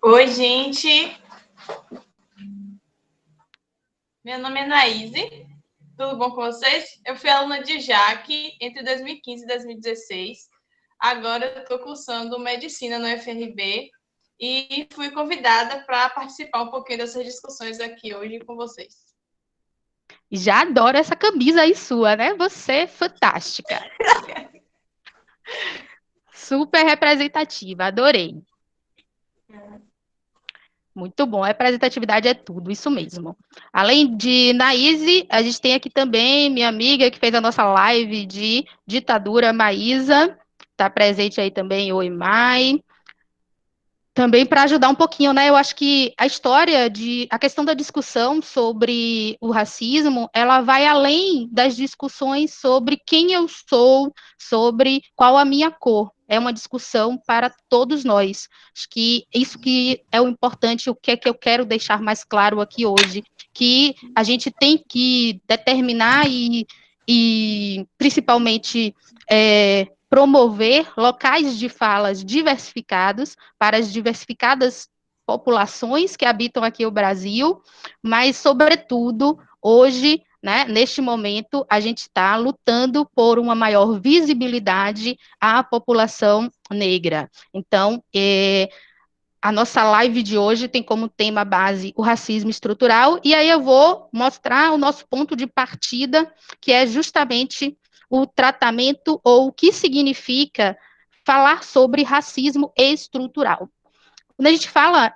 Oi, gente. Meu nome é Naíse. Tudo bom com vocês? Eu fui aluna de Jaque entre 2015 e 2016. Agora eu estou cursando medicina no FRB e fui convidada para participar um pouquinho dessas discussões aqui hoje com vocês. Já adoro essa camisa aí sua, né? Você é fantástica. Super representativa, adorei. Muito bom, representatividade é tudo, isso mesmo. Além de Naíse, a gente tem aqui também minha amiga que fez a nossa live de ditadura, Maísa. Está presente aí também, oi, Mai. Também para ajudar um pouquinho, né? Eu acho que a questão da discussão sobre o racismo, ela vai além das discussões sobre quem eu sou, sobre qual a minha cor. É uma discussão para todos nós. Acho que isso que é o importante, o que é que eu quero deixar mais claro aqui hoje, que a gente tem que determinar e principalmente promover locais de falas diversificados para as diversificadas populações que habitam aqui o Brasil, mas, sobretudo, hoje, né, neste momento, a gente está lutando por uma maior visibilidade à população negra. Então, a nossa live de hoje tem como tema base o racismo estrutural, e aí eu vou mostrar o nosso ponto de partida, que é justamente o tratamento ou o que significa falar sobre racismo estrutural. Quando a gente fala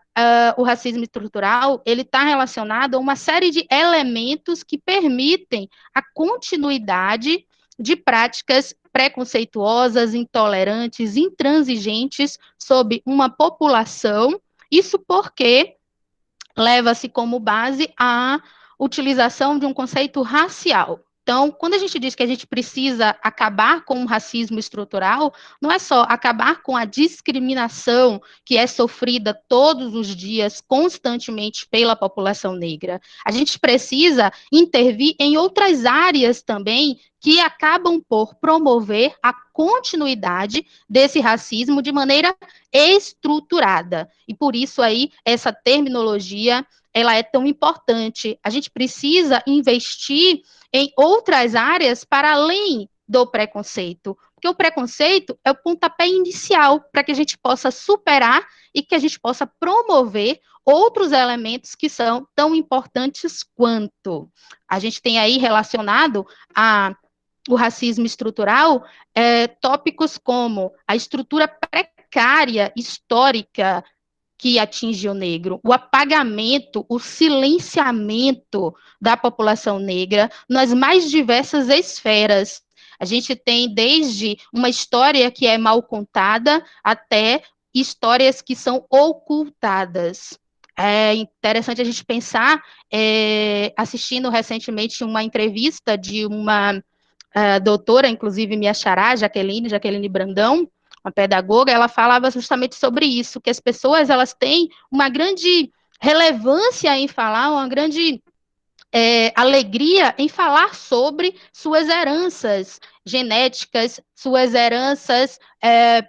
o racismo estrutural, ele está relacionado a uma série de elementos que permitem a continuidade de práticas preconceituosas, intolerantes, intransigentes sobre uma população. Isso porque leva-se como base a utilização de um conceito racial. Então, quando a gente diz que a gente precisa acabar com o racismo estrutural, não é só acabar com a discriminação que é sofrida todos os dias, constantemente, pela população negra. A gente precisa intervir em outras áreas também que acabam por promover a continuidade desse racismo de maneira estruturada. E por isso aí, essa terminologia, ela é tão importante. A gente precisa investir em outras áreas para além do preconceito, porque o preconceito é o pontapé inicial para que a gente possa superar e que a gente possa promover outros elementos que são tão importantes quanto. A gente tem aí relacionado a o racismo estrutural, tópicos como a estrutura precária, histórica, que atinge o negro, o apagamento, o silenciamento da população negra nas mais diversas esferas. A gente tem desde uma história que é mal contada até histórias que são ocultadas. É interessante a gente pensar, assistindo recentemente uma entrevista de uma doutora, inclusive minha xará, Jaqueline Brandão, uma pedagoga, ela falava justamente sobre isso, que as pessoas elas têm uma grande relevância em falar, uma grande alegria em falar sobre suas heranças genéticas, suas heranças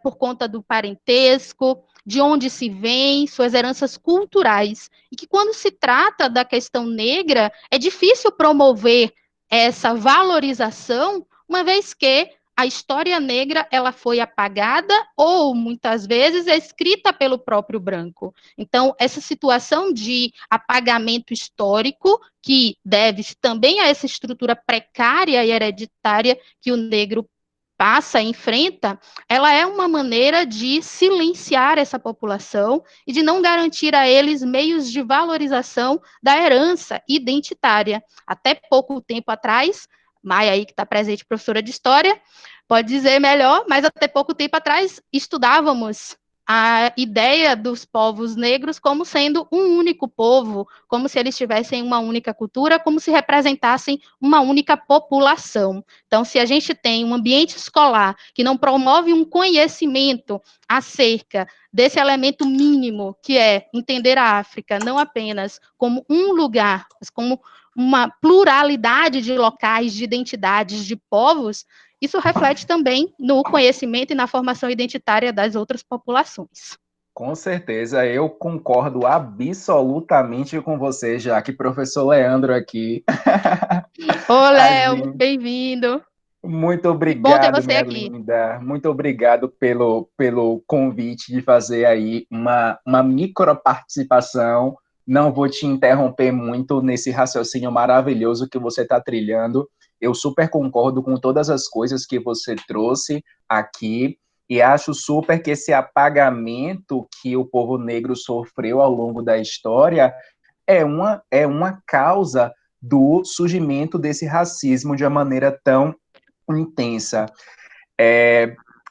por conta do parentesco, de onde se vem, suas heranças culturais. E que quando se trata da questão negra, é difícil promover essa valorização, uma vez que a história negra ela foi apagada ou muitas vezes é escrita pelo próprio branco. Então, essa situação de apagamento histórico, que deve também a essa estrutura precária e hereditária que o negro passa, enfrenta, ela é uma maneira de silenciar essa população e de não garantir a eles meios de valorização da herança identitária. Até pouco tempo atrás, Maia aí que está presente, professora de história, pode dizer melhor, mas até pouco tempo atrás estudávamos a ideia dos povos negros como sendo um único povo, como se eles tivessem uma única cultura, como se representassem uma única população. Então, se a gente tem um ambiente escolar que não promove um conhecimento acerca desse elemento mínimo, que é entender a África não apenas como um lugar, mas como uma pluralidade de locais, de identidades, de povos, isso reflete também no conhecimento e na formação identitária das outras populações. Com certeza, eu concordo absolutamente com você, já que professor Leandro aqui. Ô, A Léo, gente, bem-vindo. muito Que bom ter obrigado, você minha aqui. linda. Muito obrigado pelo convite de fazer aí uma micro participação. Não vou te interromper muito nesse raciocínio maravilhoso que você está trilhando. Eu super concordo com todas as coisas que você trouxe aqui. E acho super que esse apagamento que o povo negro sofreu ao longo da história é uma causa do surgimento desse racismo de uma maneira tão intensa.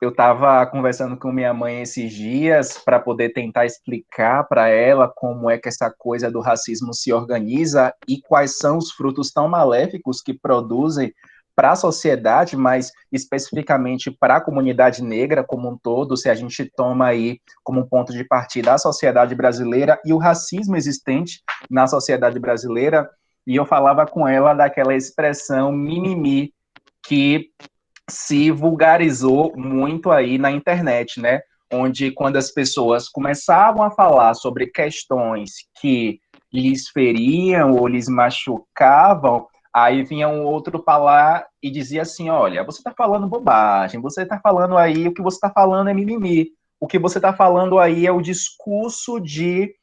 Eu estava conversando com minha mãe esses dias para poder tentar explicar para ela como é que essa coisa do racismo se organiza e quais são os frutos tão maléficos que produzem para a sociedade, mas especificamente para a comunidade negra como um todo, se a gente toma aí como ponto de partida a sociedade brasileira e o racismo existente na sociedade brasileira, e eu falava com ela daquela expressão mimimi que se vulgarizou muito aí na internet, né? Onde quando as pessoas começavam a falar sobre questões que lhes feriam ou lhes machucavam, aí vinha um outro falar e dizia assim, olha, você está falando bobagem, você está falando aí, o que você está falando é mimimi, o que você está falando aí é o discurso de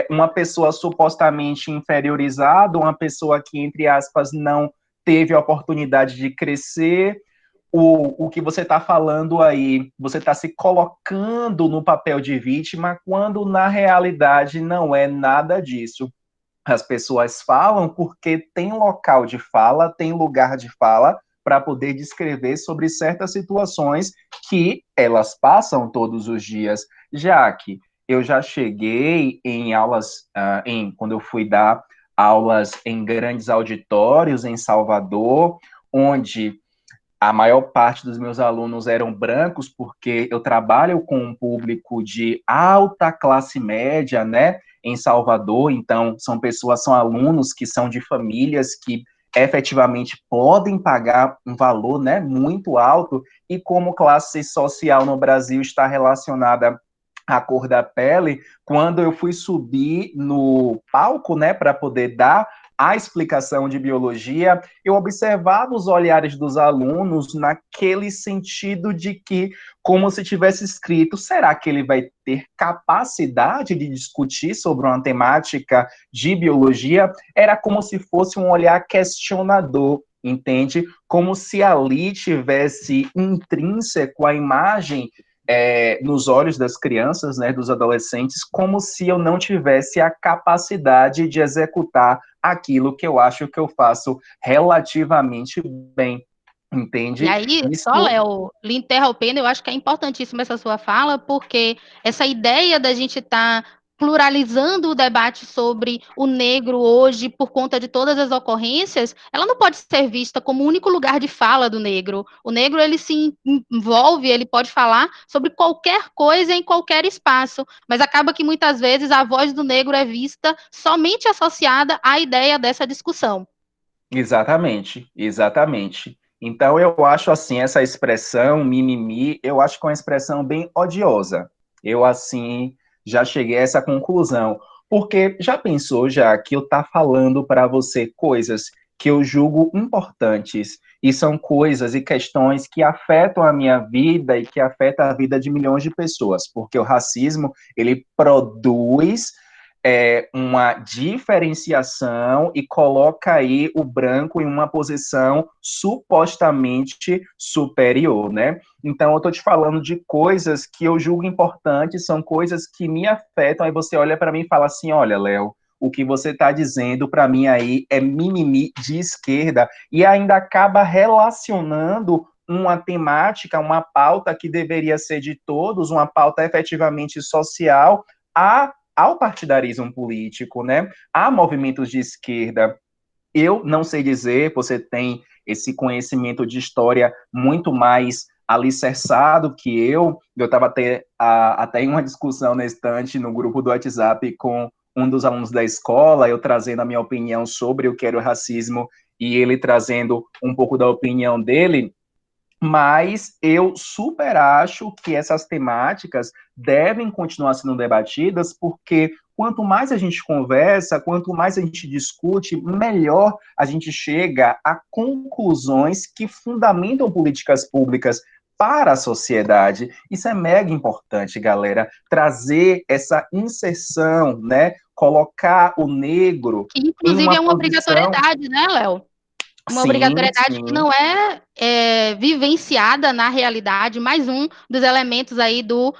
uma pessoa supostamente inferiorizada, uma pessoa que, entre aspas, não teve a oportunidade de crescer, o que você está falando aí, você está se colocando no papel de vítima, quando na realidade não é nada disso. As pessoas falam porque tem local de fala, tem lugar de fala para poder descrever sobre certas situações que elas passam todos os dias. Já que eu já cheguei em aulas, quando eu fui dar aulas em grandes auditórios em Salvador, onde a maior parte dos meus alunos eram brancos, porque eu trabalho com um público de alta classe média, né, em Salvador, então são alunos que são de famílias que efetivamente podem pagar um valor, né, muito alto, e como classe social no Brasil está relacionada à cor da pele, quando eu fui subir no palco, né, para poder dar a explicação de biologia, eu observava os olhares dos alunos naquele sentido de que, como se tivesse escrito, será que ele vai ter capacidade de discutir sobre uma temática de biologia? Era como se fosse um olhar questionador, entende? Como se ali tivesse intrínseco a imagem nos olhos das crianças, né, dos adolescentes, como se eu não tivesse a capacidade de executar aquilo que eu acho que eu faço relativamente bem, E entende? aí, só, Isso, Léo, lhe interrompendo, eu acho que é importantíssima essa sua fala, porque essa ideia da gente estar pluralizando o debate sobre o negro hoje, por conta de todas as ocorrências, ela não pode ser vista como o único lugar de fala do negro. O negro, ele se envolve, ele pode falar sobre qualquer coisa em qualquer espaço, mas acaba que muitas vezes a voz do negro é vista somente associada à ideia dessa discussão. exatamente, exatamente. Então eu acho assim, essa expressão mimimi, eu acho que é uma expressão bem odiosa. Eu assim já cheguei a essa conclusão, porque já pensou já que eu tá falando para você coisas que eu julgo importantes e são coisas e questões que afetam a minha vida e que afetam a vida de milhões de pessoas, porque o racismo, ele produz uma diferenciação e coloca aí o branco em uma posição supostamente superior, né? Então, eu estou te falando de coisas que eu julgo importantes, são coisas que me afetam, aí você olha para mim e fala assim, olha, Léo, o que você está dizendo para mim aí é mimimi de esquerda, e ainda acaba relacionando uma temática, uma pauta que deveria ser de todos, uma pauta efetivamente social, ao partidarismo político, né? Há movimentos de esquerda. Eu não sei dizer, você tem esse conhecimento de história muito mais alicerçado que eu. Eu estava até em uma discussão na estante, no grupo do WhatsApp, com um dos alunos da escola, eu trazendo a minha opinião sobre o que era o racismo e ele trazendo um pouco da opinião dele. Mas eu super acho que essas temáticas devem continuar sendo debatidas, porque quanto mais a gente conversa, quanto mais a gente discute, melhor a gente chega a conclusões que fundamentam políticas públicas para a sociedade. Isso é mega importante, galera. Trazer essa inserção, né? Colocar o negro Que, em inclusive, uma é uma posição. obrigatoriedade, né, Léo? Uma Sim, obrigatoriedade que sim. não é vivenciada na realidade, mais um dos elementos aí do,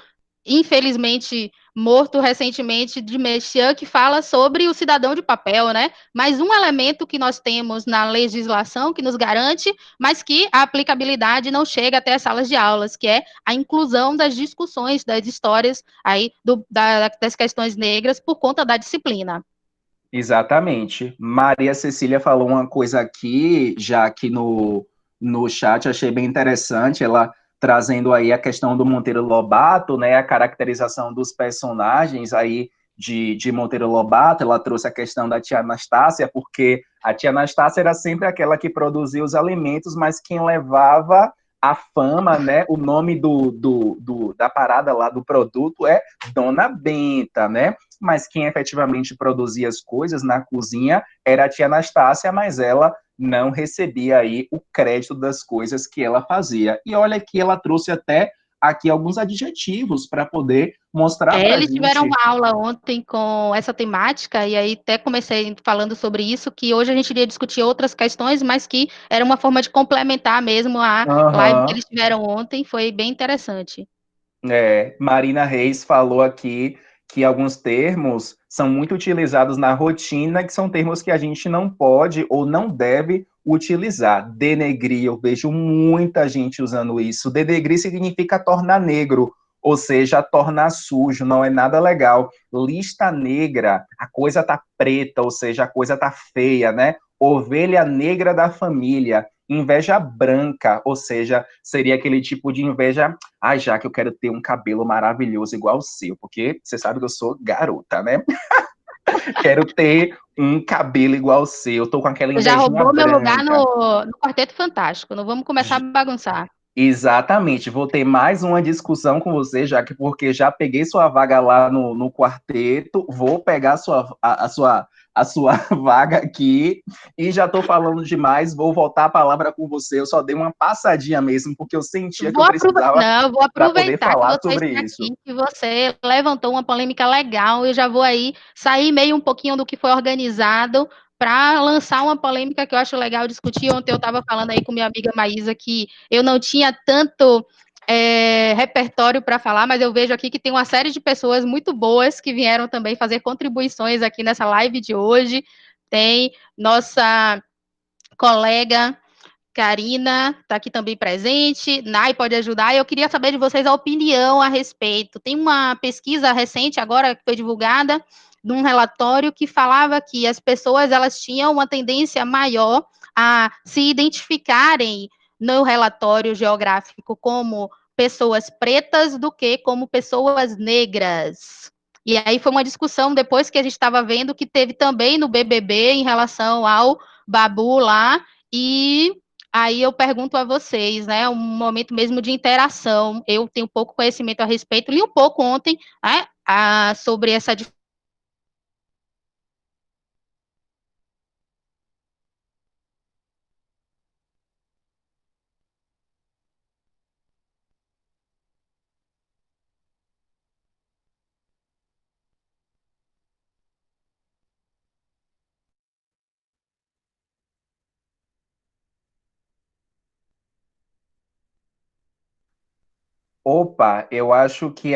infelizmente, morto recentemente, de Messiaen, que fala sobre o cidadão de papel, né? Mais um elemento que nós temos na legislação que nos garante, mas que a aplicabilidade não chega até as salas de aulas, que é a inclusão das discussões, das histórias aí das questões negras por conta da disciplina. Exatamente. Maria Cecília falou uma coisa aqui, já aqui no chat, achei bem interessante, ela trazendo aí a questão do Monteiro Lobato, né, a caracterização dos personagens aí de Monteiro Lobato, ela trouxe a questão da tia Anastácia, porque a tia Anastácia era sempre aquela que produzia os alimentos, mas quem levava a fama, né, o nome da parada lá, do produto é Dona Benta, né? Mas quem efetivamente produzia as coisas na cozinha era a tia Anastácia, mas ela não recebia aí o crédito das coisas que ela fazia. E olha que ela trouxe até aqui alguns adjetivos para poder mostrar para a Eles tiveram gente. uma aula ontem com essa temática, e aí até comecei falando sobre isso, que hoje a gente iria discutir outras questões, mas que era uma forma de complementar mesmo a live que Aham. eles tiveram ontem, foi bem interessante. Marina Reis falou aqui que alguns termos são muito utilizados na rotina, que são termos que a gente não pode ou não deve utilizar. Denegrir, eu vejo muita gente usando isso. Denegrir significa tornar negro, ou seja, tornar sujo, não é nada legal. Lista negra, a coisa tá preta, ou seja, a coisa tá feia, né? Ovelha negra da família. Inveja branca, ou seja, seria aquele tipo de inveja. Ah, já que eu quero ter um cabelo maravilhoso igual o seu, porque você sabe que eu sou garota, né? Quero ter um cabelo igual ao seu, eu tô com aquela Você já invejinha roubou meu lugar branca. no Quarteto Fantástico, não vamos começar a bagunçar. Exatamente, vou ter mais uma discussão com você, já que porque já peguei sua vaga lá no quarteto, vou pegar a sua vaga aqui e já estou falando demais, vou voltar a palavra com você. Eu só dei uma passadinha mesmo, porque eu sentia que eu precisava Vou para poder aproveitar que falar você sobre está isso. aqui, que você levantou uma polêmica legal, eu já vou aí sair meio um pouquinho do que foi organizado para lançar uma polêmica que eu acho legal discutir. Ontem eu estava falando aí com minha amiga Maísa que eu não tinha tanto repertório para falar, mas eu vejo aqui que tem uma série de pessoas muito boas que vieram também fazer contribuições aqui nessa live de hoje. Tem nossa colega Karina está aqui também presente, Nai pode ajudar. Eu queria saber de vocês a opinião a respeito. Tem uma pesquisa recente agora que foi divulgada de um relatório que falava que as pessoas elas tinham uma tendência maior a se identificarem no relatório geográfico como pessoas pretas do que como pessoas negras. E aí foi uma discussão depois que a gente estava vendo que teve também no BBB em relação ao Babu lá, e aí eu pergunto a vocês, né, um momento mesmo de interação. Eu tenho pouco conhecimento a respeito, li um pouco ontem, né, sobre essa. Opa, eu acho que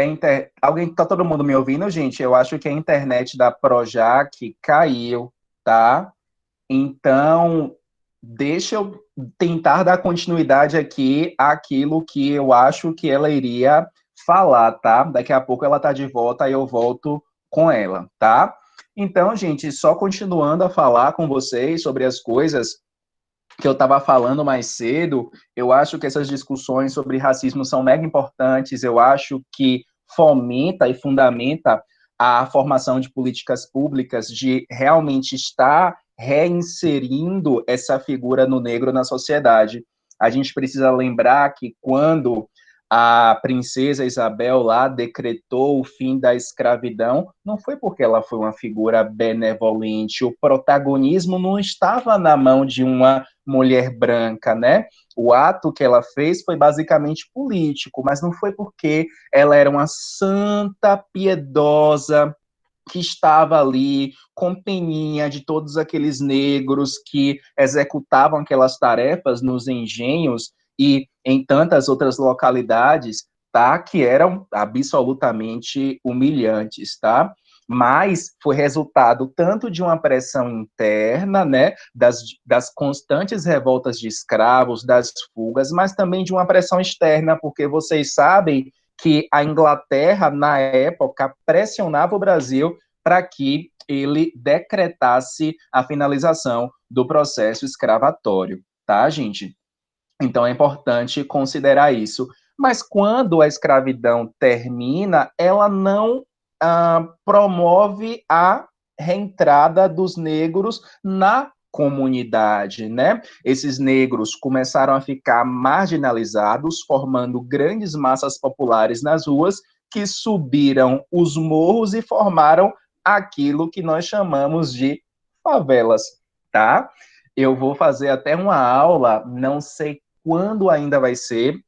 Alguém tá todo mundo me ouvindo, gente? Eu acho que a internet da Projac caiu, tá? Então, deixa eu tentar dar continuidade aqui àquilo que eu acho que ela iria falar, tá? Daqui a pouco ela tá de volta e eu volto com ela, tá? Então, gente, só continuando a falar com vocês sobre as coisas que eu estava falando mais cedo, eu acho que essas discussões sobre racismo são mega importantes, eu acho que fomenta e fundamenta a formação de políticas públicas, de realmente estar reinserindo essa figura no negro na sociedade. A gente precisa lembrar que quando a princesa Isabel lá decretou o fim da escravidão, não foi porque ela foi uma figura benevolente, o protagonismo não estava na mão de uma mulher branca, né? O ato que ela fez foi basicamente político, mas não foi porque ela era uma santa piedosa que estava ali com peninha de todos aqueles negros que executavam aquelas tarefas nos engenhos e em tantas outras localidades, tá? Que eram absolutamente humilhantes, tá? Mas foi resultado tanto de uma pressão interna, né, das constantes revoltas de escravos, das fugas, mas também de uma pressão externa, porque vocês sabem que a Inglaterra, na época, pressionava o Brasil para que ele decretasse a finalização do processo escravatório, tá, gente? Então é importante considerar isso. Mas quando a escravidão termina, ela não promove a reentrada dos negros na comunidade, né? Esses negros começaram a ficar marginalizados, formando grandes massas populares nas ruas, que subiram os morros e formaram aquilo que nós chamamos de favelas, tá? Eu vou fazer até uma aula, não sei quando ainda vai ser.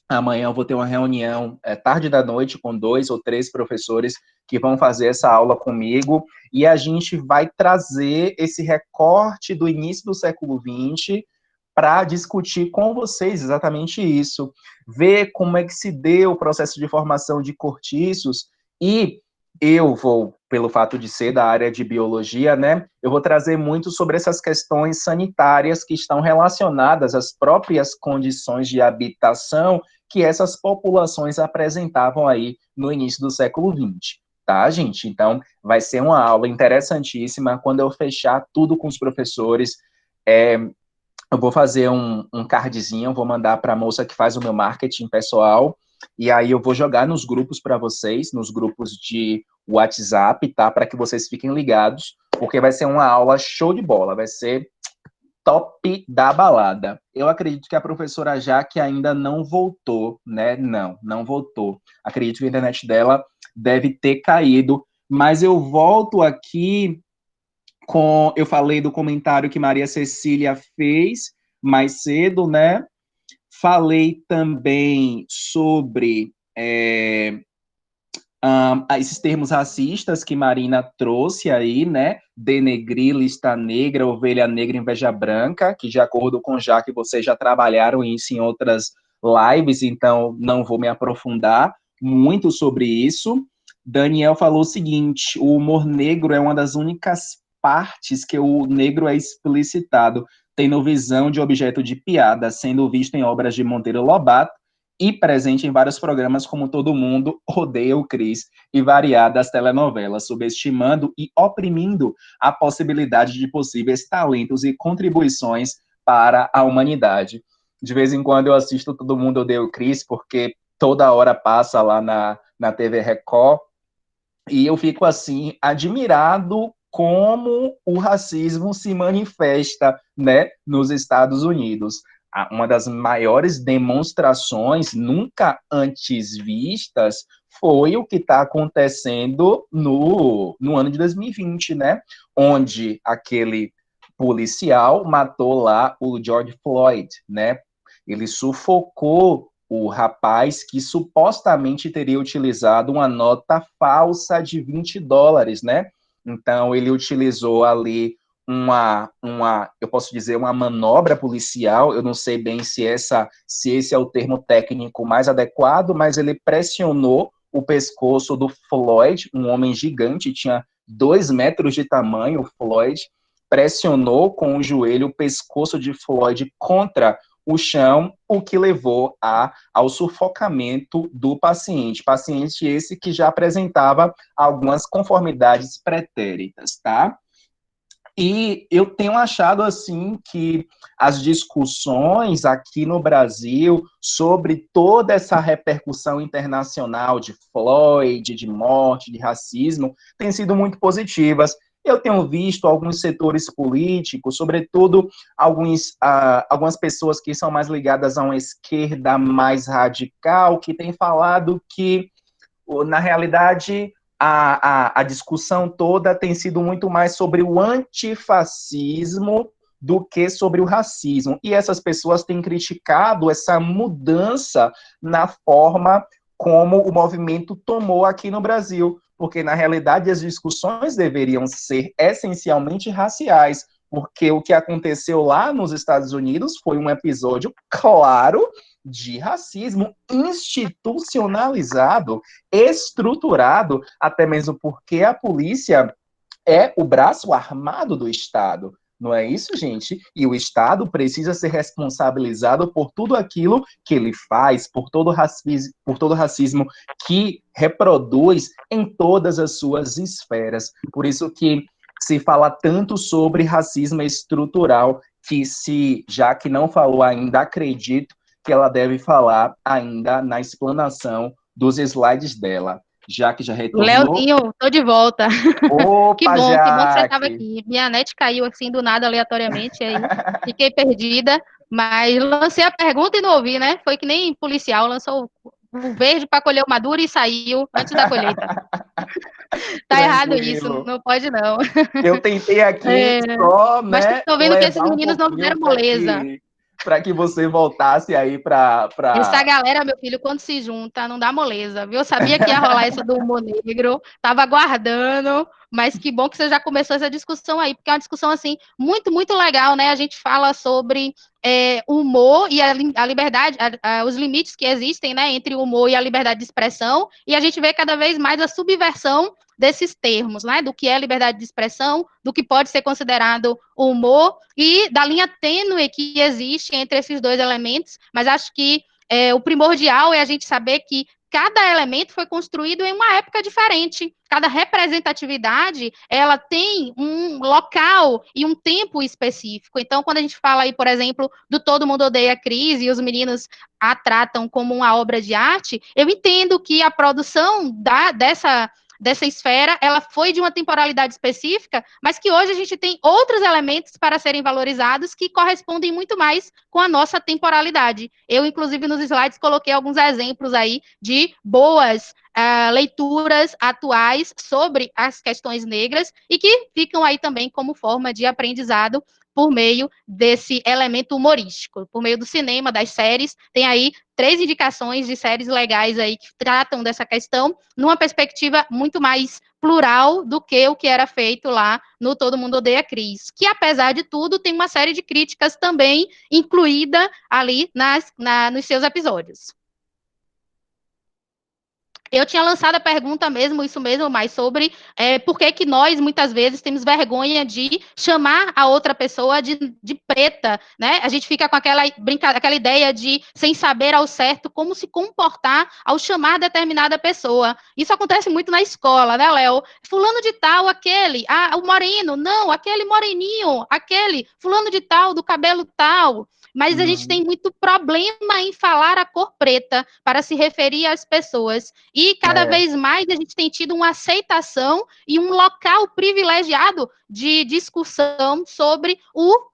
Amanhã eu vou ter uma reunião tarde da noite com 2 ou 3 professores que vão fazer essa aula comigo e a gente vai trazer esse recorte do início do século XX para discutir com vocês exatamente isso, ver como é que se deu o processo de formação de cortiços e eu vou, pelo fato de ser da área de biologia, né, eu vou trazer muito sobre essas questões sanitárias que estão relacionadas às próprias condições de habitação que essas populações apresentavam aí no início do século XX, tá, gente? Então, vai ser uma aula interessantíssima. Quando eu fechar tudo com os professores, eu vou fazer um cardzinho, vou mandar para a moça que faz o meu marketing pessoal, e aí eu vou jogar nos grupos para vocês, nos grupos de WhatsApp, tá? Para que vocês fiquem ligados, porque vai ser uma aula show de bola, vai ser top da balada. Eu acredito que a professora Jaque ainda não voltou, né? Não voltou. Acredito que a internet dela deve ter caído, mas eu volto aqui eu falei do comentário que Maria Cecília fez mais cedo, né? Falei também sobre esses termos racistas que Marina trouxe aí, né? Denegrir, lista negra, ovelha negra, inveja branca, que de acordo com já que vocês já trabalharam isso em outras lives, então não vou me aprofundar muito sobre isso. Daniel falou o seguinte: o humor negro é uma das únicas partes que o negro é explicitado, tendo visão de objeto de piada, sendo visto em obras de Monteiro Lobato e presente em vários programas como Todo Mundo Odeia o Cris e variadas telenovelas, subestimando e oprimindo a possibilidade de possíveis talentos e contribuições para a humanidade. De vez em quando eu assisto Todo Mundo Odeia o Cris, porque toda hora passa lá na TV Record, e eu fico assim, admirado como o racismo se manifesta, né, nos Estados Unidos. Uma das maiores demonstrações nunca antes vistas foi o que está acontecendo no ano de 2020, né, onde aquele policial matou lá o George Floyd, né, ele sufocou o rapaz que supostamente teria utilizado uma nota falsa de $20, né? Então, ele utilizou ali eu posso dizer, uma manobra policial, eu não sei bem se esse é o termo técnico mais adequado, mas ele pressionou o pescoço do Floyd, um homem gigante, tinha 2 metros de tamanho, o Floyd, pressionou com o joelho o pescoço de Floyd contra o chão, o que levou ao sufocamento do paciente. Paciente esse que já apresentava algumas conformidades pretéritas, tá? E eu tenho achado, assim, que as discussões aqui no Brasil sobre toda essa repercussão internacional de Floyd, de morte, de racismo, têm sido muito positivas. eu tenho visto alguns setores políticos, sobretudo algumas pessoas que são mais ligadas a uma esquerda mais radical, que têm falado que, na realidade, a discussão toda tem sido muito mais sobre o antifascismo do que sobre o racismo. E essas pessoas têm criticado essa mudança na forma como o movimento tomou aqui no Brasil, porque, na realidade, as discussões deveriam ser essencialmente raciais, porque o que aconteceu lá nos Estados Unidos foi um episódio claro de racismo institucionalizado, estruturado, até mesmo porque a polícia é o braço armado do Estado. Não é isso, gente? E o Estado precisa ser responsabilizado por tudo aquilo que ele faz, por todo racismo que reproduz em todas as suas esferas. Por isso que se fala tanto sobre racismo estrutural, já que não falou ainda, acredito que ela deve falar ainda na explanação dos slides dela. Jaque já retornou. Leozinho, tô de volta. Opa, que bom que você estava Jaque. aqui. Minha net caiu assim do nada, aleatoriamente, aí fiquei perdida, mas lancei a pergunta e não ouvi, né? Foi que nem policial, lançou o verde para colher o maduro e saiu antes da colheita. Tá errado isso, Tranquilo. não pode não. Eu tentei aqui só, Mas né, tô vendo que esses levar um meninos não deram pouquinho moleza. para que você voltasse aí para... Essa galera, meu filho, quando se junta, não dá moleza, viu? Eu sabia que ia rolar essa do humor negro, tava aguardando, mas que bom que você já começou essa discussão aí, porque é uma discussão, assim, muito, muito legal, né? A gente fala sobre humor e a liberdade, os limites que existem, né, entre o humor e a liberdade de expressão, e a gente vê cada vez mais a subversão desses termos, né, do que é liberdade de expressão, do que pode ser considerado humor, e da linha tênue que existe entre esses dois elementos, mas acho que o primordial é a gente saber que cada elemento foi construído em uma época diferente. Cada representatividade, ela tem um local e um tempo específico. Então, quando a gente fala aí, por exemplo, do Todo Mundo Odeia a Cris e os meninos a tratam como uma obra de arte, eu entendo que a produção dessa esfera, ela foi de uma temporalidade específica, mas que hoje a gente tem outros elementos para serem valorizados que correspondem muito mais com a nossa temporalidade. Eu, inclusive, nos slides coloquei alguns exemplos aí de boas leituras atuais sobre as questões negras e que ficam aí também como forma de aprendizado por meio desse elemento humorístico, por meio do cinema, das séries. Tem aí 3 indicações de séries legais aí que tratam dessa questão numa perspectiva muito mais plural do que o que era feito lá no Todo Mundo Odeia a Cris, que, apesar de tudo, tem uma série de críticas também incluída ali nos seus episódios. Eu tinha lançado a pergunta mesmo, isso mesmo, mas sobre por que nós, muitas vezes, temos vergonha de chamar a outra pessoa de preta, né? A gente fica com aquela ideia de, sem saber ao certo como se comportar ao chamar determinada pessoa. Isso acontece muito na escola, né, Léo? Fulano de tal, aquele, o moreno, não, aquele moreninho, aquele, fulano de tal, do cabelo tal. Mas a gente tem muito problema em falar a cor preta para se referir às pessoas. E cada vez mais a gente tem tido uma aceitação e um local privilegiado de discussão sobre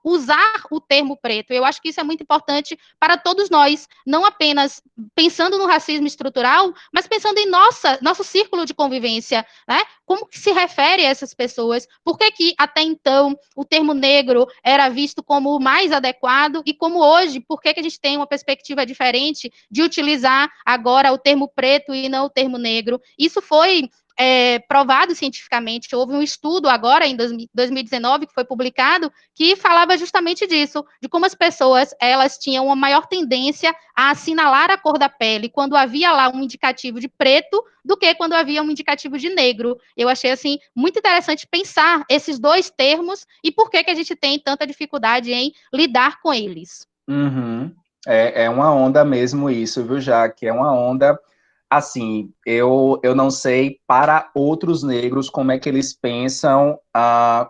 usar o termo preto. Eu acho que isso é muito importante para todos nós, não apenas pensando no racismo estrutural, mas pensando em nosso círculo de convivência, né? Como que se refere a essas pessoas? Por que até então o termo negro era visto como o mais adequado e como hoje, por que a gente tem uma perspectiva diferente de utilizar agora o termo preto e não o termo negro? Isso foi provado cientificamente. Houve um estudo agora, em 2019, que foi publicado, que falava justamente disso, de como as pessoas, elas tinham uma maior tendência a assinalar a cor da pele quando havia lá um indicativo de preto do que quando havia um indicativo de negro. Eu achei, assim, muito interessante pensar esses dois termos e por que a gente tem tanta dificuldade em lidar com eles. Uhum. É uma onda mesmo isso, viu, Jaque? É uma onda... Assim, eu não sei para outros negros como é que eles pensam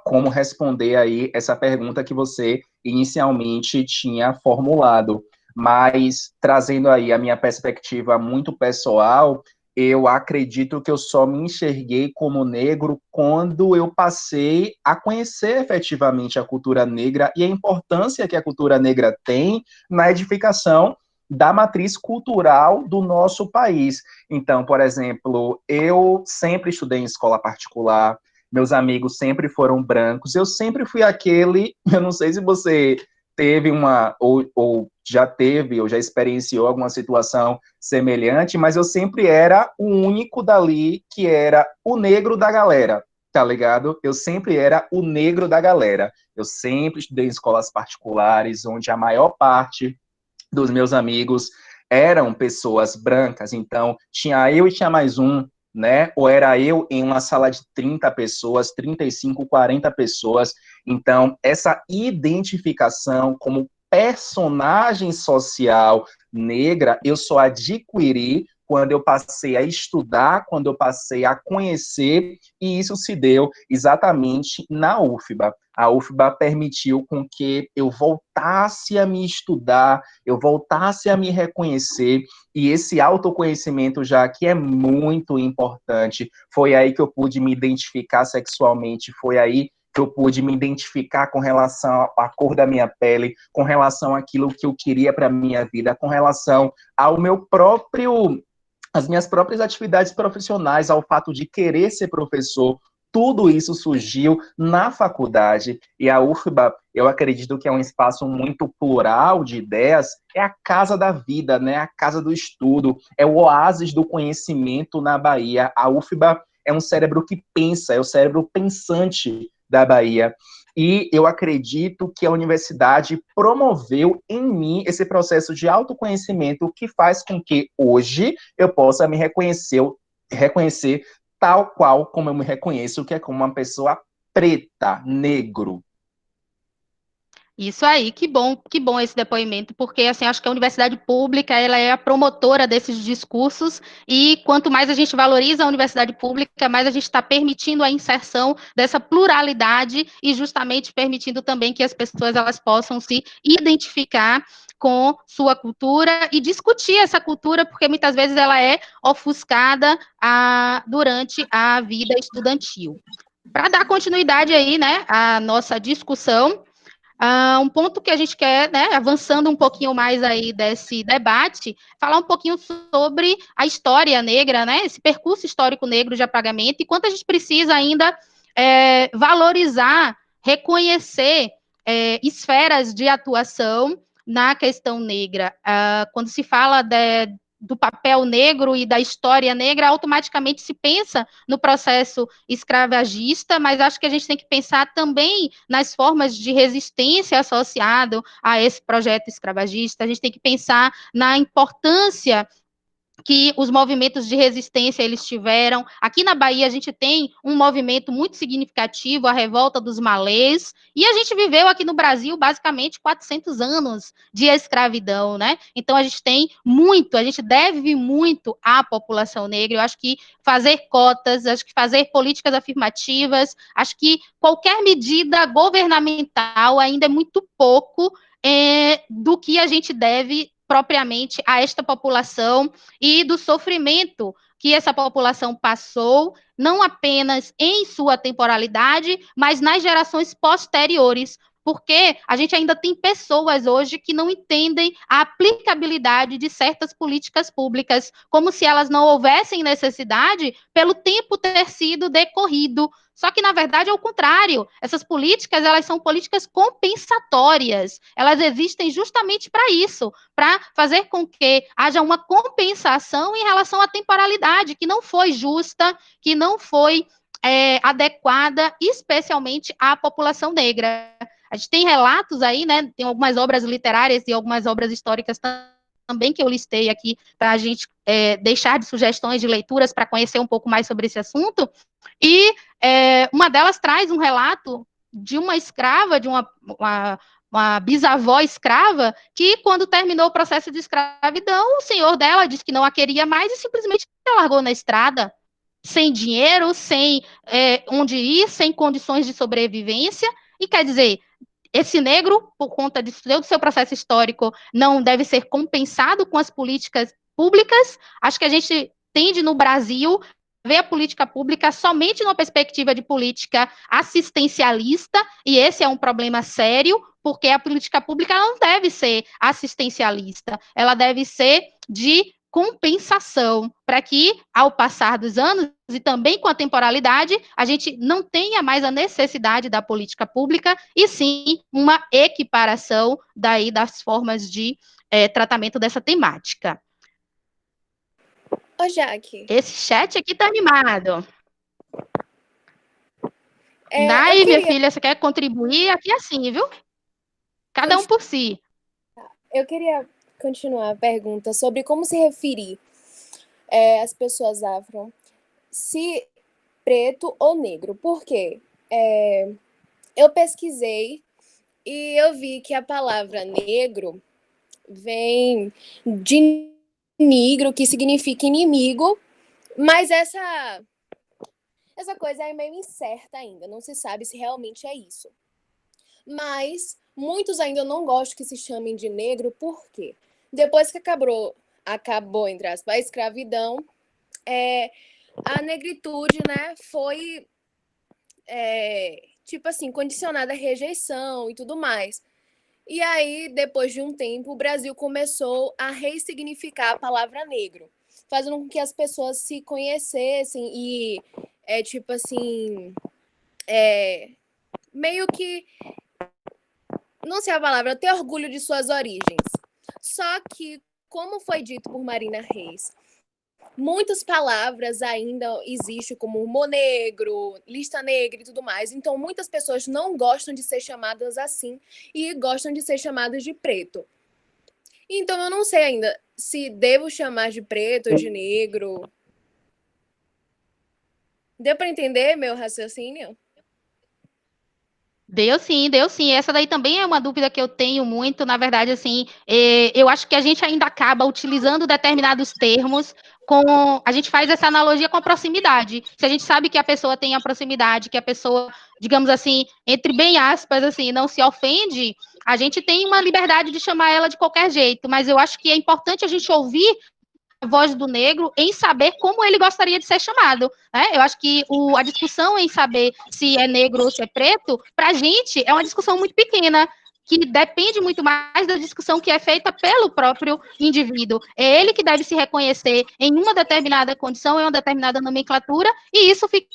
como responder aí essa pergunta que você inicialmente tinha formulado, mas trazendo aí a minha perspectiva muito pessoal, eu acredito que eu só me enxerguei como negro quando eu passei a conhecer efetivamente a cultura negra e a importância que a cultura negra tem na edificação da matriz cultural do nosso país. Então, por exemplo, eu sempre estudei em escola particular, meus amigos sempre foram brancos, eu sempre fui aquele, eu não sei se você teve ou já teve, ou já experienciou alguma situação semelhante, mas eu sempre era o único dali que era o negro da galera, tá ligado? Eu sempre era o negro da galera. Eu sempre estudei em escolas particulares, onde a maior parte dos meus amigos eram pessoas brancas, então tinha eu e tinha mais um, né? Ou era eu em uma sala de 30 pessoas, 35, 40 pessoas. Então, essa identificação como personagem social negra, eu só adquiri quando eu passei a estudar, quando eu passei a conhecer, e isso se deu exatamente na UFBA. A UFBA permitiu com que eu voltasse a me estudar, eu voltasse a me reconhecer, e esse autoconhecimento já que é muito importante, foi aí que eu pude me identificar sexualmente, foi aí que eu pude me identificar com relação à cor da minha pele, com relação àquilo que eu queria para a minha vida, com relação ao meu próprio, as minhas próprias atividades profissionais, ao fato de querer ser professor. Tudo isso surgiu na faculdade, e a UFBA, eu acredito que é um espaço muito plural de ideias, é a casa da vida, né? A casa do estudo, é o oásis do conhecimento na Bahia. A UFBA é um cérebro que pensa, é o cérebro pensante da Bahia. E eu acredito que a universidade promoveu em mim esse processo de autoconhecimento que faz com que hoje eu possa me reconhecer tal qual como eu me reconheço, que é como uma pessoa preta, negro. Isso aí, que bom esse depoimento, porque assim, acho que a universidade pública, ela é a promotora desses discursos, e quanto mais a gente valoriza a universidade pública, mais a gente está permitindo a inserção dessa pluralidade e justamente permitindo também que as pessoas elas possam se identificar com sua cultura e discutir essa cultura, porque muitas vezes ela é ofuscada durante a vida estudantil. Para dar continuidade aí, né, à nossa discussão, um ponto que a gente quer, né, avançando um pouquinho mais aí desse debate, falar um pouquinho sobre a história negra, né, esse percurso histórico negro de apagamento, e quanto a gente precisa ainda valorizar, reconhecer esferas de atuação na questão negra. Quando se fala do papel negro e da história negra, automaticamente se pensa no processo escravagista, mas acho que a gente tem que pensar também nas formas de resistência associado a esse projeto escravagista. A gente tem que pensar na importância que os movimentos de resistência eles tiveram. Aqui na Bahia a gente tem um movimento muito significativo, a revolta dos malês, e a gente viveu aqui no Brasil basicamente 400 anos de escravidão, né? Então a gente tem muito, a gente deve muito à população negra. Eu acho que fazer cotas, acho que fazer políticas afirmativas, acho que qualquer medida governamental ainda é muito pouco do que a gente deve propriamente a esta população e do sofrimento que essa população passou, não apenas em sua temporalidade, mas nas gerações posteriores, porque a gente ainda tem pessoas hoje que não entendem a aplicabilidade de certas políticas públicas, como se elas não houvessem necessidade pelo tempo ter sido decorrido. Só que, na verdade, é o contrário. Essas políticas, elas são políticas compensatórias. Elas existem justamente para isso, para fazer com que haja uma compensação em relação à temporalidade, que não foi justa, que não foi adequada, especialmente à população negra. A gente tem relatos aí, né? Tem algumas obras literárias e algumas obras históricas também que eu listei aqui para a gente deixar de sugestões de leituras para conhecer um pouco mais sobre esse assunto. E uma delas traz um relato de uma escrava, de uma bisavó escrava, que quando terminou o processo de escravidão, o senhor dela disse que não a queria mais e simplesmente a largou na estrada, sem dinheiro, sem onde ir, sem condições de sobrevivência. E quer dizer, esse negro, por conta do seu processo histórico, não deve ser compensado com as políticas públicas. Acho que a gente tende no Brasil ver a política pública somente numa perspectiva de política assistencialista, e esse é um problema sério, porque a política pública não deve ser assistencialista, ela deve ser de compensação, para que, ao passar dos anos, e também com a temporalidade, a gente não tenha mais a necessidade da política pública, e sim uma equiparação daí das formas de tratamento dessa temática. Ô, Jaque. Esse chat aqui tá animado. Eu minha filha, você quer contribuir? Aqui é assim, viu? Cada um por si. Eu queria continuar a pergunta sobre como se referir às pessoas afro, se preto ou negro. Por quê? Eu pesquisei e eu vi que a palavra negro vem de negro, que significa inimigo, mas essa coisa é meio incerta ainda, não se sabe se realmente é isso. Mas muitos ainda não gostam que se chamem de negro, por quê? Depois que acabou entre aspas, a escravidão, a negritude, né, foi, tipo assim, condicionada à rejeição e tudo mais. E aí, depois de um tempo, o Brasil começou a ressignificar a palavra negro, fazendo com que as pessoas se conhecessem e, tipo assim, meio que, não sei a palavra, ter orgulho de suas origens. Só que, como foi dito por Marina Reis, muitas palavras ainda existem, como monegro, lista negra e tudo mais. Então, muitas pessoas não gostam de ser chamadas assim e gostam de ser chamadas de preto. Então, eu não sei ainda se devo chamar de preto ou de negro. Deu para entender meu raciocínio? Deu sim, deu sim. Essa daí também é uma dúvida que eu tenho muito. Na verdade, assim, eu acho que a gente ainda acaba utilizando determinados termos a gente faz essa analogia com a proximidade. Se a gente sabe que a pessoa tem a proximidade, que a pessoa, digamos assim, entre bem aspas, assim, não se ofende, a gente tem uma liberdade de chamar ela de qualquer jeito. Mas eu acho que é importante a gente ouvir a voz do negro em saber como ele gostaria de ser chamado. Né? Eu acho que a discussão em saber se é negro ou se é preto, para a gente, é uma discussão muito pequena, que depende muito mais da discussão que é feita pelo próprio indivíduo. É ele que deve se reconhecer em uma determinada condição, em uma determinada nomenclatura, e isso fica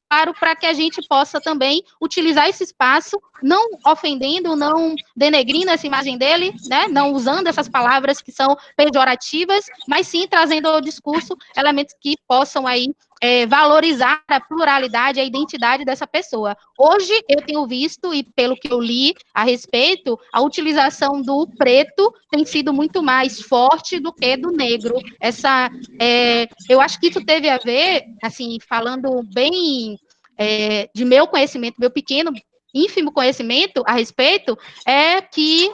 claro para que a gente possa também utilizar esse espaço, não ofendendo, não denegrindo essa imagem dele, né? Não usando essas palavras que são pejorativas, mas sim trazendo ao discurso elementos que possam aí valorizar a pluralidade, a identidade dessa pessoa. Hoje, eu tenho visto, e pelo que eu li a respeito, a utilização do preto tem sido muito mais forte do que do negro. Eu acho que isso teve a ver, assim, falando bem de meu conhecimento, meu pequeno, ínfimo conhecimento a respeito, é que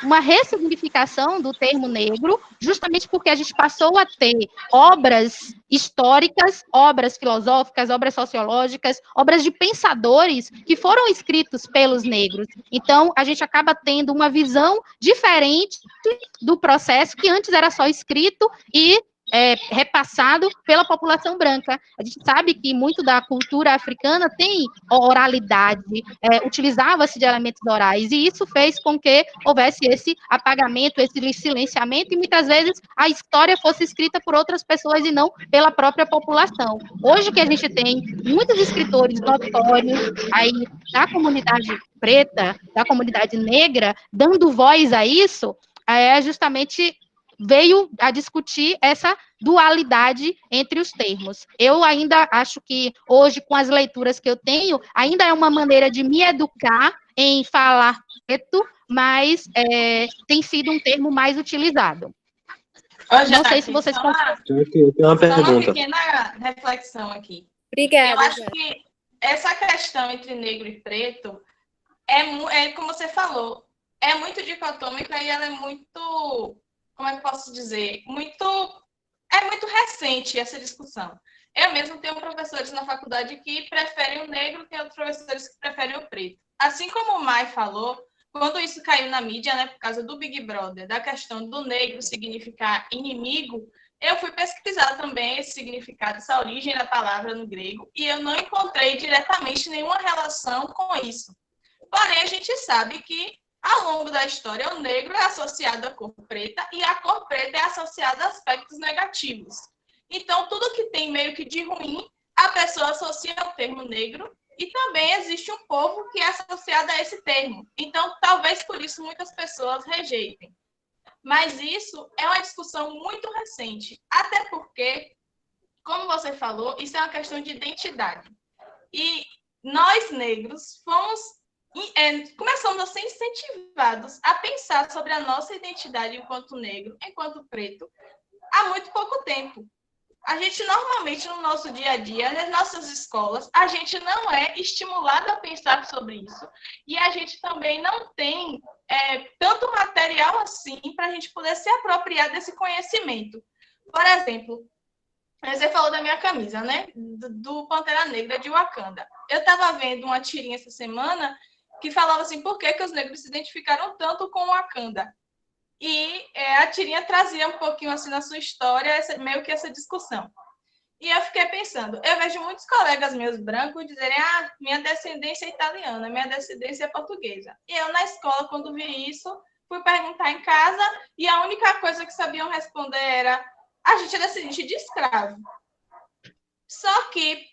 uma ressignificação do termo negro, justamente porque a gente passou a ter obras históricas, obras filosóficas, obras sociológicas, obras de pensadores que foram escritos pelos negros. Então, a gente acaba tendo uma visão diferente do processo que antes era só escrito e repassado pela população branca. A gente sabe que muito da cultura africana tem oralidade, utilizava-se de elementos orais, e isso fez com que houvesse esse apagamento, esse silenciamento, e muitas vezes a história fosse escrita por outras pessoas e não pela própria população. Hoje que a gente tem muitos escritores notórios aí da comunidade preta, da comunidade negra, dando voz a isso, justamente veio a discutir essa dualidade entre os termos. Eu ainda acho que hoje, com as leituras que eu tenho, ainda é uma maneira de me educar em falar preto, mas tem sido um termo mais utilizado. Não sei se vocês concordam. Eu tenho uma pergunta. Uma pequena reflexão aqui. Obrigada. Eu acho que essa questão entre negro e preto como você falou, é muito dicotômica e ela é muito, como é que eu posso dizer, é muito recente essa discussão. Eu mesmo tenho professores na faculdade que preferem o negro, tem outros professores que preferem o preto. Assim como o Mai falou, quando isso caiu na mídia, né, por causa do Big Brother, da questão do negro significar inimigo, Eu fui pesquisar também esse significado, essa origem da palavra no grego, e eu não encontrei diretamente nenhuma relação com isso. Porém, a gente sabe que, ao longo da história, o negro é associado à cor preta e a cor preta é associada a aspectos negativos. Então, tudo que tem meio que de ruim, a pessoa associa ao termo negro, e também existe um povo que é associado a esse termo. Então, talvez por isso muitas pessoas rejeitem. Mas isso é uma discussão muito recente, até porque, como você falou, isso é uma questão de identidade. E nós, negros, começamos a ser incentivados a pensar sobre a nossa identidade enquanto negro, enquanto preto, há muito pouco tempo. A gente, normalmente, no nosso dia a dia, nas nossas escolas, a gente não é estimulado a pensar sobre isso. E a gente também não tem tanto material assim para a gente poder se apropriar desse conhecimento. Por exemplo, você falou da minha camisa, né? Do Pantera Negra de Wakanda. Eu estava vendo uma tirinha essa semana que falava assim, por que os negros se identificaram tanto com Wakanda? E a tirinha trazia um pouquinho assim na sua história, meio que essa discussão. E eu fiquei pensando, eu vejo muitos colegas meus brancos dizerem, minha descendência é italiana, minha descendência é portuguesa. E eu, na escola, quando vi isso, fui perguntar em casa, e a única coisa que sabiam responder era, a gente é descendente de escravo. Só que,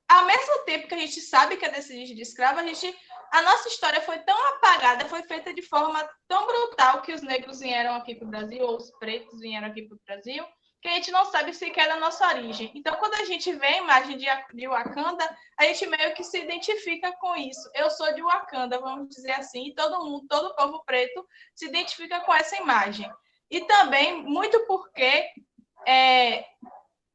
ao mesmo tempo que a gente sabe que é descendente de escravo, a nossa história foi tão apagada, foi feita de forma tão brutal que os negros vieram aqui para o Brasil, ou os pretos vieram aqui para o Brasil, que a gente não sabe sequer da nossa origem. Então, quando a gente vê a imagem de Wakanda, a gente meio que se identifica com isso. Eu sou de Wakanda, vamos dizer assim, e todo mundo, todo o povo preto se identifica com essa imagem. E também, muito porque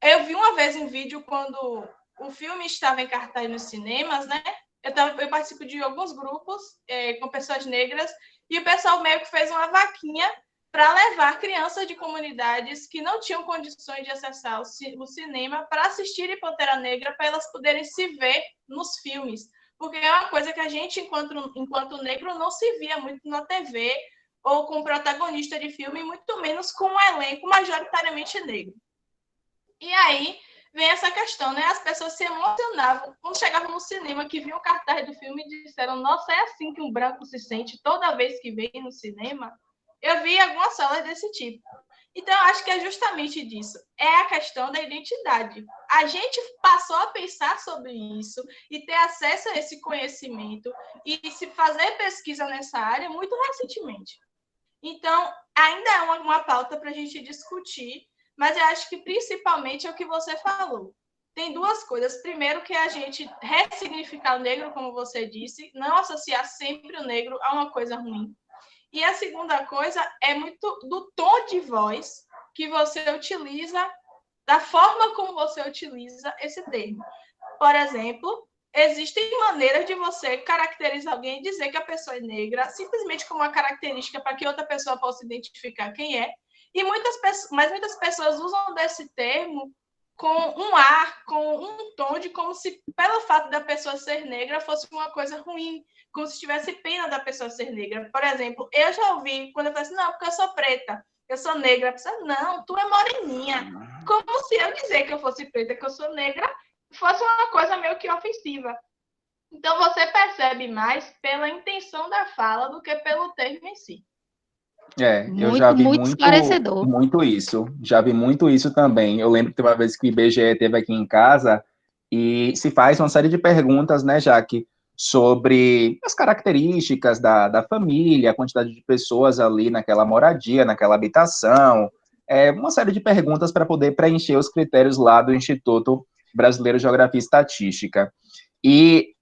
eu vi uma vez um vídeo quando o filme estava em cartaz nos cinemas, né? Eu participo de alguns grupos com pessoas negras e o pessoal meio que fez uma vaquinha para levar crianças de comunidades que não tinham condições de acessar o cinema para assistirem Pantera Negra, para elas poderem se ver nos filmes. Porque é uma coisa que a gente, enquanto negro, não se via muito na TV ou com protagonista de filme, muito menos com um elenco majoritariamente negro. E aí vem essa questão, né? As pessoas se emocionavam quando chegavam no cinema, que viam o cartaz do filme e disseram, nossa, é assim que um branco se sente toda vez que vem no cinema? Eu vi algumas salas desse tipo. Então, eu acho que é justamente disso. É a questão da identidade. A gente passou a pensar sobre isso e ter acesso a esse conhecimento e se fazer pesquisa nessa área muito recentemente. Então, ainda é uma pauta para a gente discutir, mas eu acho que principalmente é o que você falou. Tem duas coisas. Primeiro, que é a gente ressignificar o negro, como você disse, não associar sempre o negro a uma coisa ruim. E a segunda coisa é muito do tom de voz que você utiliza, da forma como você utiliza esse termo. Por exemplo, existem maneiras de você caracterizar alguém e dizer que a pessoa é negra, simplesmente como uma característica para que outra pessoa possa identificar quem é. Mas muitas pessoas usam desse termo com um ar, com um tom de como se, pelo fato da pessoa ser negra, fosse uma coisa ruim, como se tivesse pena da pessoa ser negra. Por exemplo, eu já ouvi, quando eu falei assim, não, porque eu sou preta, eu sou negra. A pessoa, não, tu é moreninha. Como se eu dizer que eu fosse preta, que eu sou negra, fosse uma coisa meio que ofensiva. Então, você percebe mais pela intenção da fala do que pelo termo em si. Eu já vi muito esclarecedor. muito isso. Já vi muito isso também. Eu lembro que teve uma vez que o IBGE esteve aqui em casa e se faz uma série de perguntas, né, Jaque, sobre as características da família, a quantidade de pessoas ali naquela moradia, naquela habitação, uma série de perguntas para poder preencher os critérios lá do Instituto Brasileiro de Geografia e Estatística. E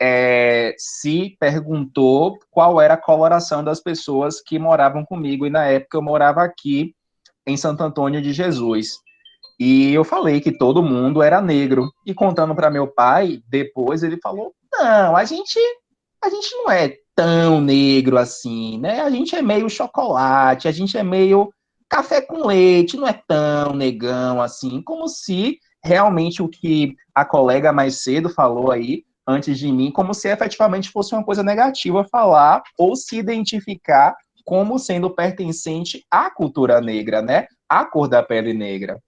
se perguntou qual era a coloração das pessoas que moravam comigo, e na época eu morava aqui em Santo Antônio de Jesus. E eu falei que todo mundo era negro. E contando para meu pai, depois ele falou, não, a gente não é tão negro assim, né? A gente é meio chocolate, a gente é meio café com leite, não é tão negão assim, como se realmente o que a colega mais cedo falou aí, antes de mim, como se efetivamente fosse uma coisa negativa falar ou se identificar como sendo pertencente à cultura negra, né? À cor da pele negra.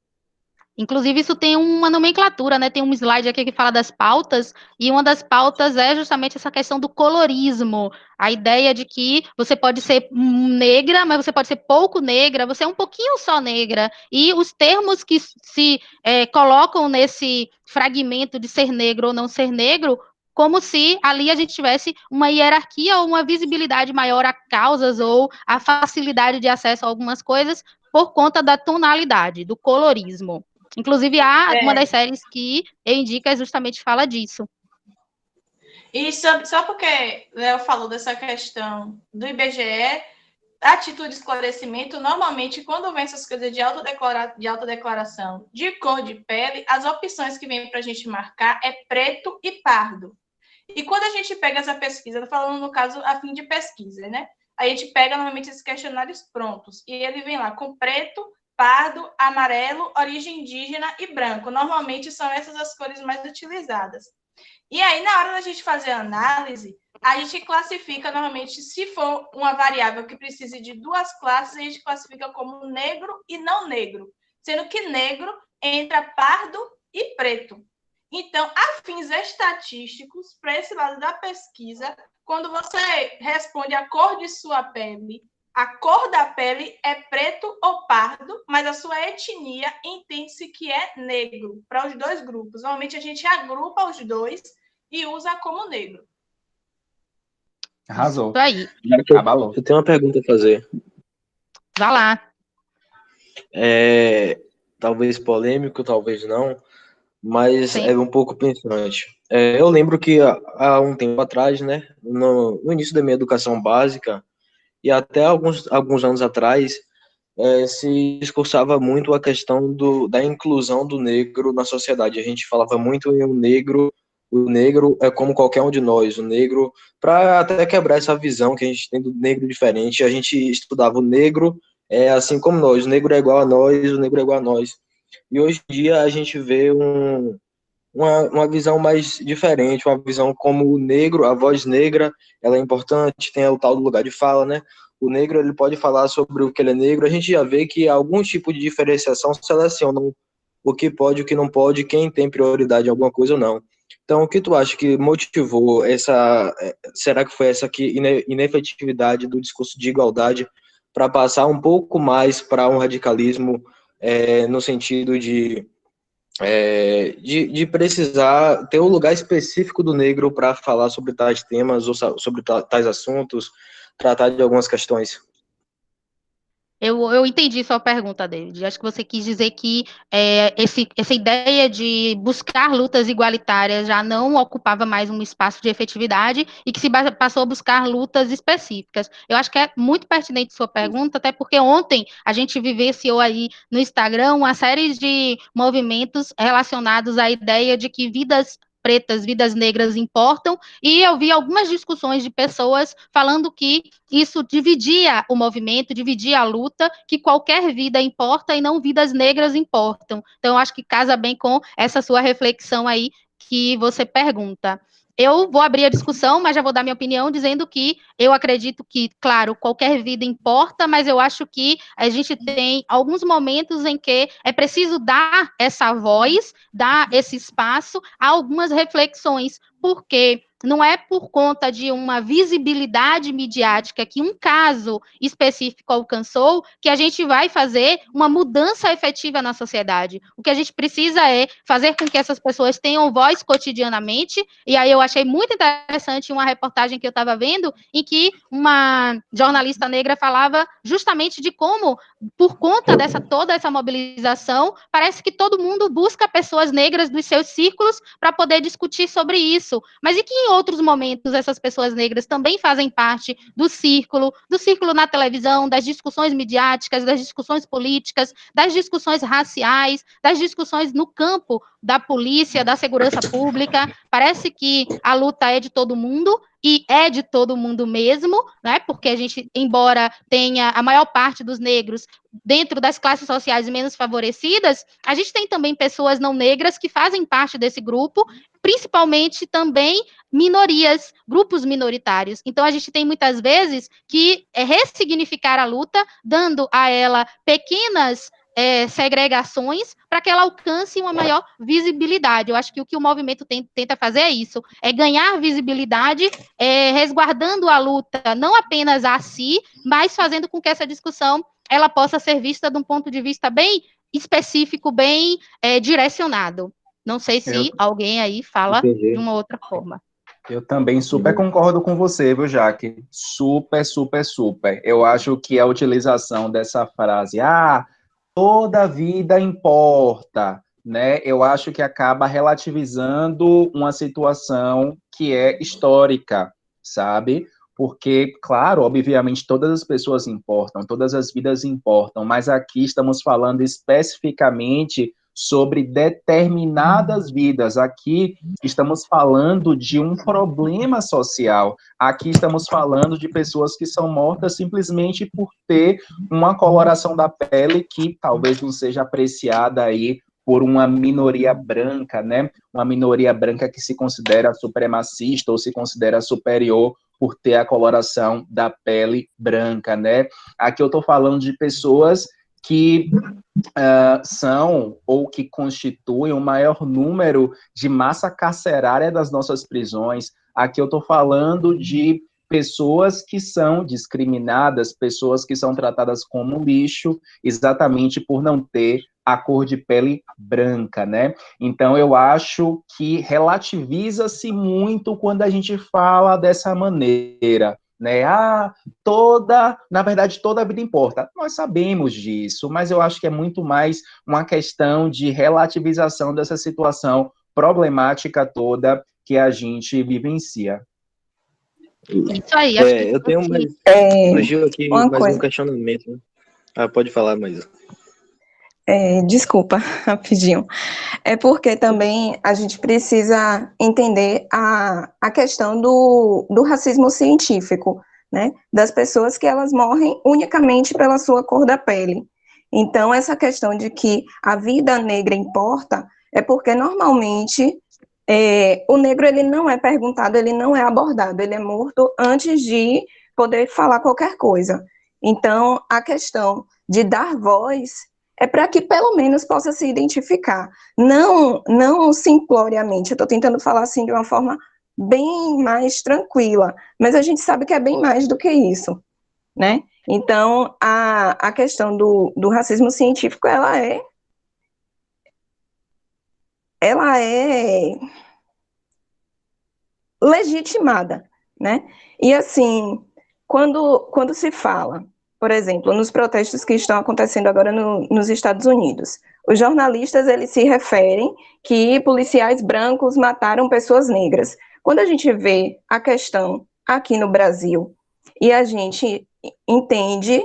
Inclusive, isso tem uma nomenclatura, né? Tem um slide aqui que fala das pautas, e uma das pautas é justamente essa questão do colorismo. A ideia de que você pode ser negra, mas você pode ser pouco negra, você é um pouquinho só negra. E os termos que se colocam nesse fragmento de ser negro ou não ser negro, como se ali a gente tivesse uma hierarquia ou uma visibilidade maior a causas ou a facilidade de acesso a algumas coisas por conta da tonalidade, do colorismo. Inclusive, há uma das séries que eu indico justamente fala disso. E só porque Léo falou dessa questão do IBGE, a título de esclarecimento, normalmente, quando vem essas coisas de autodeclaração de cor de pele, as opções que vem para a gente marcar é preto e pardo. E quando a gente pega essa pesquisa, falando no caso a fim de pesquisa, né? A gente pega normalmente esses questionários prontos, e ele vem lá com preto, pardo, amarelo, origem indígena e branco. Normalmente são essas as cores mais utilizadas. E aí, na hora da gente fazer a análise, a gente classifica, normalmente, se for uma variável que precise de duas classes, a gente classifica como negro e não negro, sendo que negro entra pardo e preto. Então, a fins estatísticos, para esse lado da pesquisa, quando você responde a cor de sua pele, a cor da pele é preto ou pardo, mas a sua etnia entende-se que é negro, para os dois grupos. Normalmente, a gente agrupa os dois e usa como negro. Arrasou. Isso aí. Eu tenho uma pergunta a fazer. Vá lá. Talvez polêmico, talvez não, mas Sim. é um pouco pensante. Eu lembro que há um tempo atrás, né, no início da minha educação básica, e até alguns anos atrás, se discursava muito a questão da inclusão do negro na sociedade. A gente falava muito em o negro é como qualquer um de nós, o negro, para até quebrar essa visão que a gente tem do negro diferente, a gente estudava o negro assim como nós, o negro é igual a nós, o negro é igual a nós. E hoje em dia a gente vê uma visão mais diferente, uma visão como o negro, a voz negra, ela é importante, tem o tal do lugar de fala, né? O negro, ele pode falar sobre o que ele é negro, a gente já vê que algum tipo de diferenciação selecionam o que pode, o que não pode, quem tem prioridade em alguma coisa ou não. Então, o que tu acha que motivou será que foi essa inefetividade do discurso de igualdade para passar um pouco mais para um radicalismo no sentido de precisar ter um lugar específico do negro para falar sobre tais temas ou sobre tais assuntos, tratar de algumas questões? Eu entendi sua pergunta, David. Acho que você quis dizer que essa ideia de buscar lutas igualitárias já não ocupava mais um espaço de efetividade e que se passou a buscar lutas específicas. Eu acho que é muito pertinente sua pergunta, até porque ontem a gente vivenciou aí no Instagram uma série de movimentos relacionados à ideia de que vidas pretas, vidas negras importam, e eu vi algumas discussões de pessoas falando que isso dividia o movimento, dividia a luta, que qualquer vida importa e não vidas negras importam. Então, eu acho que casa bem com essa sua reflexão aí que você pergunta. Eu vou abrir a discussão, mas já vou dar minha opinião dizendo que eu acredito que, claro, qualquer vida importa, mas eu acho que a gente tem alguns momentos em que é preciso dar essa voz, dar esse espaço a algumas reflexões, porque não é por conta de uma visibilidade midiática que um caso específico alcançou que a gente vai fazer uma mudança efetiva na sociedade. O que a gente precisa é fazer com que essas pessoas tenham voz cotidianamente, e aí eu achei muito interessante uma reportagem que eu estava vendo, em que uma jornalista negra falava justamente de como, por conta toda essa mobilização, parece que todo mundo busca pessoas negras dos seus círculos para poder discutir sobre isso, mas e que em outros momentos essas pessoas negras também fazem parte do círculo na televisão, das discussões midiáticas, das discussões políticas, das discussões raciais, das discussões no campo da polícia, da segurança pública. Parece que a luta é de todo mundo, e é de todo mundo mesmo, né? Porque a gente, embora tenha a maior parte dos negros dentro das classes sociais menos favorecidas, a gente tem também pessoas não negras que fazem parte desse grupo, principalmente também minorias, grupos minoritários. Então, a gente tem muitas vezes que ressignificar a luta, dando a ela pequenas segregações para que ela alcance uma maior visibilidade. Eu acho que o movimento tenta fazer é isso, é ganhar visibilidade, resguardando a luta não apenas a si, mas fazendo com que essa discussão ela possa ser vista de um ponto de vista bem específico, bem direcionado. Não sei se alguém aí fala de uma outra forma. Eu também super concordo com você, viu, Jaque? Super, super, super. Eu acho que a utilização dessa frase, toda vida importa, né? Eu acho que acaba relativizando uma situação que é histórica, sabe? Porque, claro, obviamente, todas as pessoas importam, todas as vidas importam, mas aqui estamos falando especificamente sobre determinadas vidas. Aqui estamos falando de um problema social. Aqui estamos falando de pessoas que são mortas simplesmente por ter uma coloração da pele que talvez não seja apreciada aí por uma minoria branca, né? Uma minoria branca que se considera supremacista ou se considera superior por ter a coloração da pele branca, né? Aqui eu estou falando de pessoas que são ou que constituem o maior número de massa carcerária das nossas prisões. Aqui eu estou falando de pessoas que são discriminadas, pessoas que são tratadas como lixo, exatamente por não ter a cor de pele branca, né? Então, eu acho que relativiza-se muito quando a gente fala dessa maneira, né? Na verdade, toda a vida importa. Nós sabemos disso, mas eu acho que é muito mais uma questão de relativização dessa situação problemática toda que a gente vivencia. Isso aí. Eu tenho surgiu aqui mais um questionamento. Né? Pode falar, Maísa. Desculpa, rapidinho. É porque também a gente precisa entender a questão do racismo científico, né? Das pessoas que elas morrem unicamente pela sua cor da pele. Então, essa questão de que a vida negra importa é porque, normalmente, o negro ele não é perguntado, ele não é abordado, ele é morto antes de poder falar qualquer coisa. Então, a questão de dar voz é para que pelo menos possa se identificar, não simploriamente. Eu estou tentando falar assim de uma forma bem mais tranquila, mas a gente sabe que é bem mais do que isso, né? Então, a questão do racismo científico, ela é legitimada, né? E assim, quando se fala, por exemplo, nos protestos que estão acontecendo agora nos Estados Unidos, os jornalistas, eles se referem que policiais brancos mataram pessoas negras. Quando a gente vê a questão aqui no Brasil e a gente entende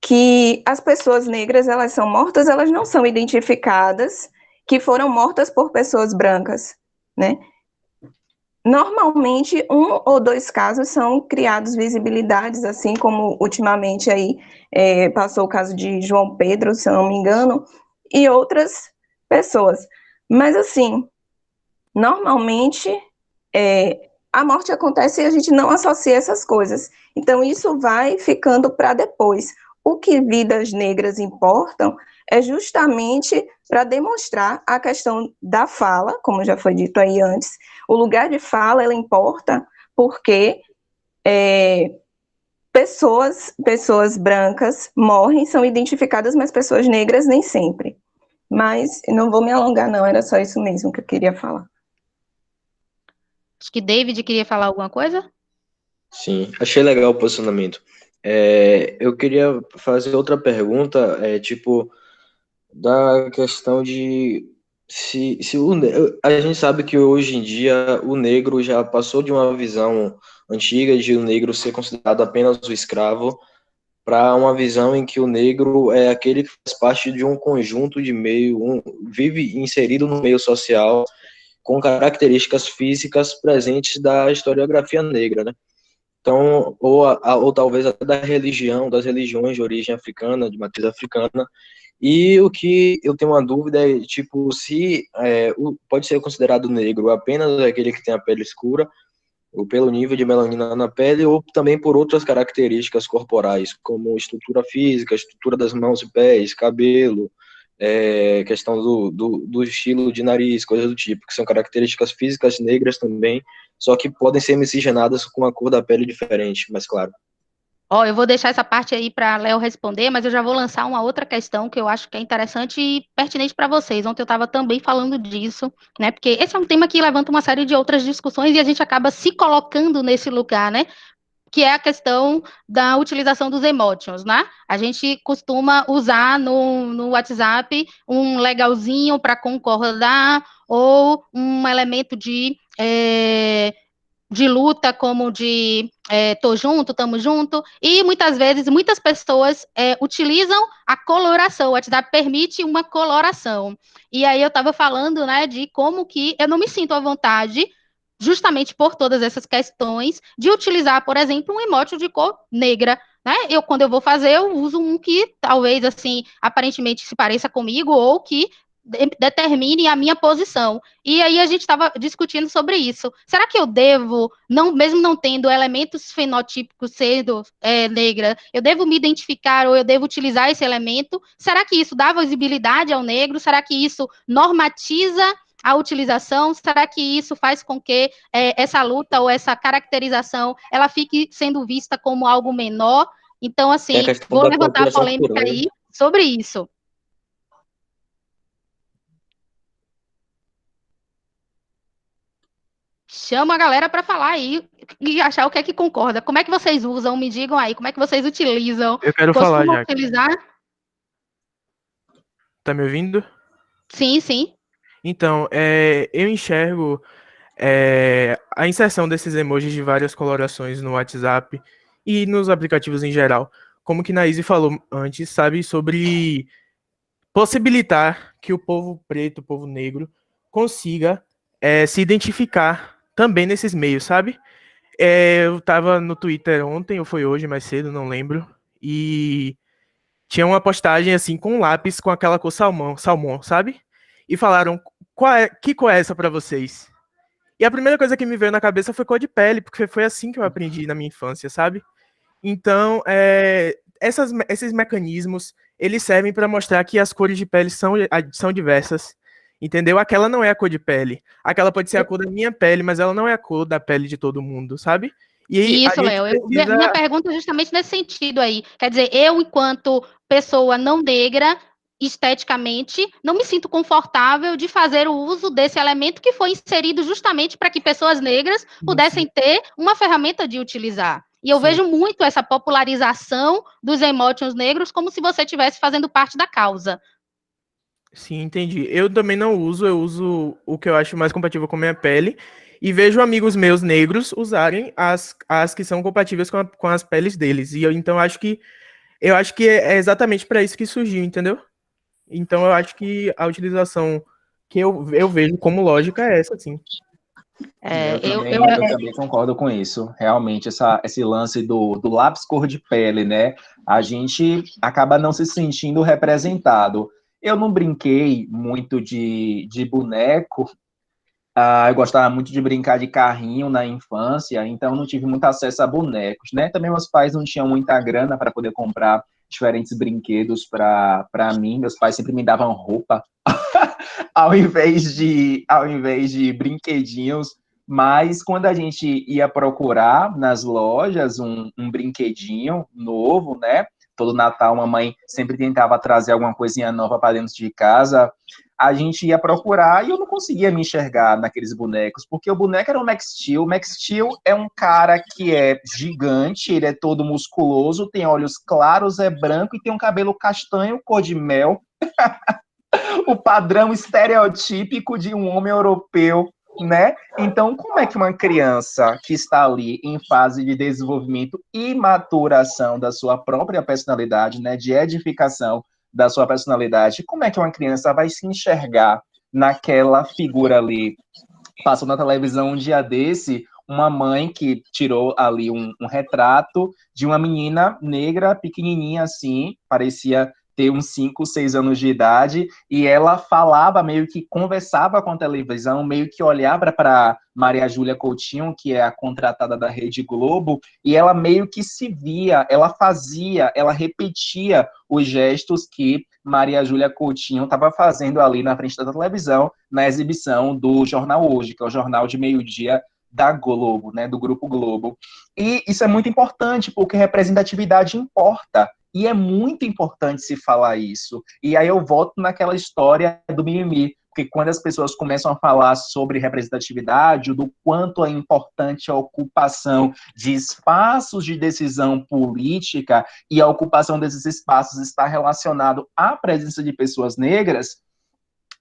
que as pessoas negras, elas são mortas, elas não são identificadas que foram mortas por pessoas brancas, né? Normalmente, 1 ou 2 casos são criados visibilidades, assim como ultimamente aí passou o caso de João Pedro, se eu não me engano, e outras pessoas. Mas, assim, normalmente, a morte acontece e a gente não associa essas coisas. Então, isso vai ficando para depois. O que vidas negras importam é justamente para demonstrar a questão da fala, como já foi dito aí antes. O lugar de fala, ela importa porque pessoas brancas morrem, são identificadas, mas pessoas negras nem sempre. Mas não vou me alongar, não, era só isso mesmo que eu queria falar. Acho que David queria falar alguma coisa? Sim, achei legal o posicionamento. Eu queria fazer outra pergunta, da questão de se a gente sabe que hoje em dia o negro já passou de uma visão antiga de o negro ser considerado apenas o escravo para uma visão em que o negro é aquele que faz parte de um conjunto de meio, vive inserido no meio social com características físicas presentes da historiografia negra, né? Então, ou talvez até das religiões de origem africana, de matriz africana. E o que eu tenho uma dúvida é, se pode ser considerado negro apenas aquele que tem a pele escura, ou pelo nível de melanina na pele, ou também por outras características corporais, como estrutura física, estrutura das mãos e pés, cabelo, questão do estilo de nariz, coisas do tipo, que são características físicas negras também, só que podem ser miscigenadas com a cor da pele diferente, mas claro. Ó, eu vou deixar essa parte aí para Léo responder, mas eu já vou lançar uma outra questão que eu acho que é interessante e pertinente para vocês. Ontem eu estava também falando disso, né? Porque esse é um tema que levanta uma série de outras discussões e a gente acaba se colocando nesse lugar, né? Que é a questão da utilização dos emotions, né? A gente costuma usar no WhatsApp um legalzinho para concordar ou um elemento de luta, como de tô junto, tamo junto, e muitas vezes, muitas pessoas utilizam a coloração, o WhatsApp permite uma coloração, e aí eu estava falando, né, de como que eu não me sinto à vontade, justamente por todas essas questões, de utilizar, por exemplo, um emoji de cor negra, né, quando eu vou fazer, eu uso um que talvez, assim, aparentemente se pareça comigo, ou que determine a minha posição. E aí a gente estava discutindo sobre isso. Será que eu devo, não, mesmo não tendo elementos fenotípicos sendo negra, eu devo me identificar ou eu devo utilizar esse elemento? Será que isso dá visibilidade ao negro? Será que isso normatiza a utilização? Será que isso faz com que essa luta ou essa caracterização ela fique sendo vista como algo menor? Então, Tem a assim, questão vou da levantar a apropriação polêmica cultural, né? aí sobre isso. Chama a galera para falar aí e achar o que é que concorda. Como é que vocês usam? Me digam aí, como é que vocês utilizam? Eu quero falar, Costumam Jaque. utilizar? Tá me ouvindo? Sim, sim. Então, eu enxergo a inserção desses emojis de várias colorações no WhatsApp e nos aplicativos em geral, como que Naíse falou antes, sabe, sobre possibilitar que o povo preto, o povo negro, consiga se identificar também nesses meios, sabe? Eu tava no Twitter ontem, ou foi hoje, mais cedo, não lembro, e tinha uma postagem assim com um lápis com aquela cor salmão, sabe? E falaram, que cor é essa pra vocês? E a primeira coisa que me veio na cabeça foi cor de pele, porque foi assim que eu aprendi na minha infância, sabe? Então, esses mecanismos, eles servem para mostrar que as cores de pele são diversas, entendeu? Aquela não é a cor de pele. Aquela pode ser a cor da minha pele, mas ela não é a cor da pele de todo mundo, sabe? E aí a Isso, gente Léo. precisa... Minha pergunta é justamente nesse sentido aí. Quer dizer, eu, enquanto pessoa não negra, esteticamente, não me sinto confortável de fazer o uso desse elemento que foi inserido justamente para que pessoas negras pudessem ter uma ferramenta de utilizar. E eu Sim. vejo muito essa popularização dos emotions negros como se você estivesse fazendo parte da causa. Sim, entendi. Eu também não uso, eu uso o que eu acho mais compatível com a minha pele. E vejo amigos meus negros usarem as que são compatíveis com as peles deles. E então eu acho que é exatamente para isso que surgiu, entendeu? Então eu acho que a utilização que eu vejo como lógica é essa, sim. Eu também concordo com isso. Realmente, esse lance do lápis cor de pele, né? A gente acaba não se sentindo representado. Eu não brinquei muito de boneco. Eu gostava muito de brincar de carrinho na infância, então não tive muito acesso a bonecos, né? Também meus pais não tinham muita grana para poder comprar diferentes brinquedos para mim. Meus pais sempre me davam roupa ao invés de brinquedinhos. Mas quando a gente ia procurar nas lojas um brinquedinho novo, né? Todo Natal, mamãe sempre tentava trazer alguma coisinha nova para dentro de casa. A gente ia procurar e eu não conseguia me enxergar naqueles bonecos, porque o boneco era o Max Steel. O Max Steel é um cara que é gigante, ele é todo musculoso, tem olhos claros, é branco e tem um cabelo castanho, cor de mel. O padrão estereotípico de um homem europeu, né? Então, como é que uma criança que está ali em fase de desenvolvimento e maturação da sua própria personalidade, né, de edificação da sua personalidade, como é que uma criança vai se enxergar naquela figura ali? Passou na televisão um dia desse, uma mãe que tirou ali um retrato de uma menina negra, pequenininha assim, parecia ter uns 5, 6 anos de idade, e ela falava, meio que conversava com a televisão, meio que olhava para Maria Júlia Coutinho, que é a contratada da Rede Globo, e ela meio que se via, ela fazia, ela repetia os gestos que Maria Júlia Coutinho estava fazendo ali na frente da televisão, na exibição do Jornal Hoje, que é o jornal de meio-dia da Globo, né, do Grupo Globo. E isso é muito importante, porque representatividade importa. E é muito importante se falar isso. E aí eu volto naquela história do mimimi, porque quando as pessoas começam a falar sobre representatividade, do quanto é importante a ocupação de espaços de decisão política, e a ocupação desses espaços está relacionado à presença de pessoas negras,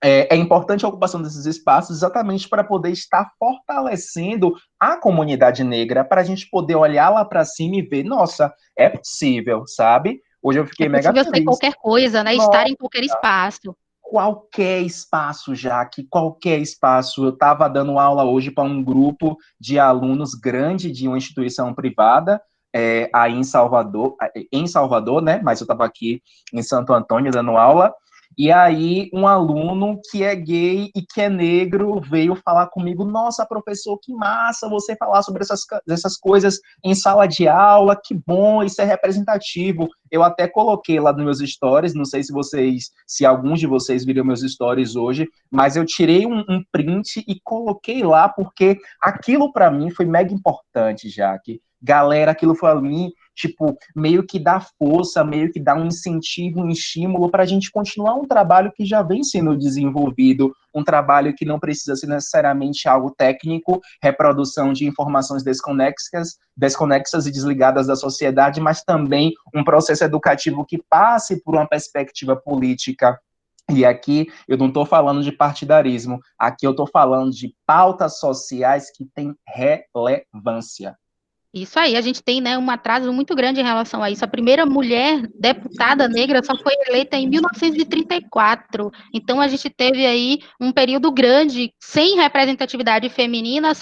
é importante a ocupação desses espaços exatamente para poder estar fortalecendo a comunidade negra, para a gente poder olhar lá para cima e ver, nossa, é possível, sabe? Hoje eu fiquei mega possível ser feliz. qualquer coisa, né? Nossa, Estar em qualquer espaço. qualquer espaço, Jaque, qualquer espaço. Eu estava dando aula hoje para um grupo de alunos grande de uma instituição privada, aí em Salvador, né? Mas eu estava aqui em Santo Antônio dando aula. E aí, um aluno que é gay e que é negro veio falar comigo, nossa, professor, que massa você falar sobre essas coisas em sala de aula, que bom, isso é representativo. Eu até coloquei lá nos meus stories, não sei se alguns de vocês viram meus stories hoje, mas eu tirei um print e coloquei lá, porque aquilo para mim foi mega importante, Jaque. Galera, aquilo foi a mim, tipo, meio que dá força, meio que dá um incentivo, um estímulo para a gente continuar um trabalho que já vem sendo desenvolvido, um trabalho que não precisa ser necessariamente algo técnico, reprodução de informações desconexas e desligadas da sociedade, mas também um processo educativo que passe por uma perspectiva política. E aqui eu não estou falando de partidarismo, aqui eu estou falando de pautas sociais que têm relevância. Isso aí, a gente tem, né, um atraso muito grande em relação a isso. A primeira mulher deputada negra só foi eleita em 1934. Então, a gente teve aí um período grande sem representatividade feminina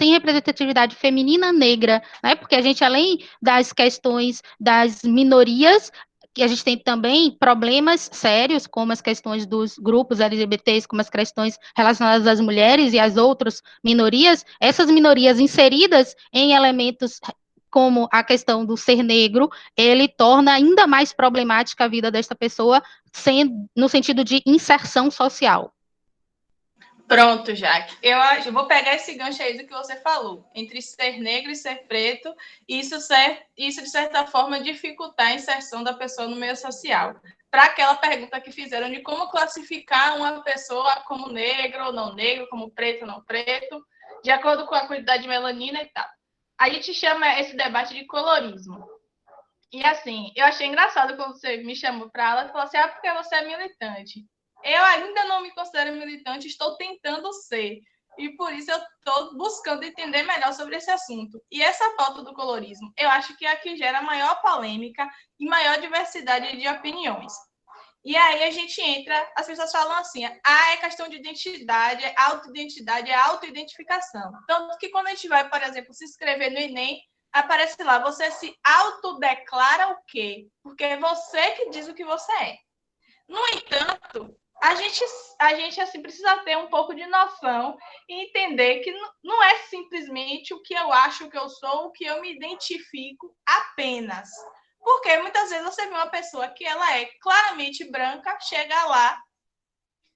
negra, né? Porque a gente, além das questões das minorias, que a gente tem também problemas sérios, como as questões dos grupos LGBTs, como as questões relacionadas às mulheres e às outras minorias, essas minorias inseridas em elementos como a questão do ser negro, ele torna ainda mais problemática a vida desta pessoa, no sentido de inserção social. Pronto, Jaque. Eu vou pegar esse gancho aí do que você falou, entre ser negro e ser preto, e isso de certa forma, dificultar a inserção da pessoa no meio social. Para aquela pergunta que fizeram de como classificar uma pessoa como negro ou não negro, como preto ou não preto, de acordo com a quantidade de melanina e tal. A gente chama esse debate de colorismo. E assim, eu achei engraçado quando você me chamou para aula e falou assim, porque você é militante. Eu ainda não me considero militante, estou tentando ser. E por isso eu estou buscando entender melhor sobre esse assunto. E essa pauta do colorismo, eu acho que é a que gera maior polêmica e maior diversidade de opiniões. E aí a gente entra, as pessoas falam assim, é questão de identidade, é autoidentificação. Tanto que quando a gente vai, por exemplo, se inscrever no Enem, aparece lá, você se autodeclara o quê? Porque é você que diz o que você é. No entanto, a gente assim, precisa ter um pouco de noção e entender que não é simplesmente o que eu acho que eu sou, o que eu me identifico apenas. Porque muitas vezes você vê uma pessoa que ela é claramente branca, chega lá,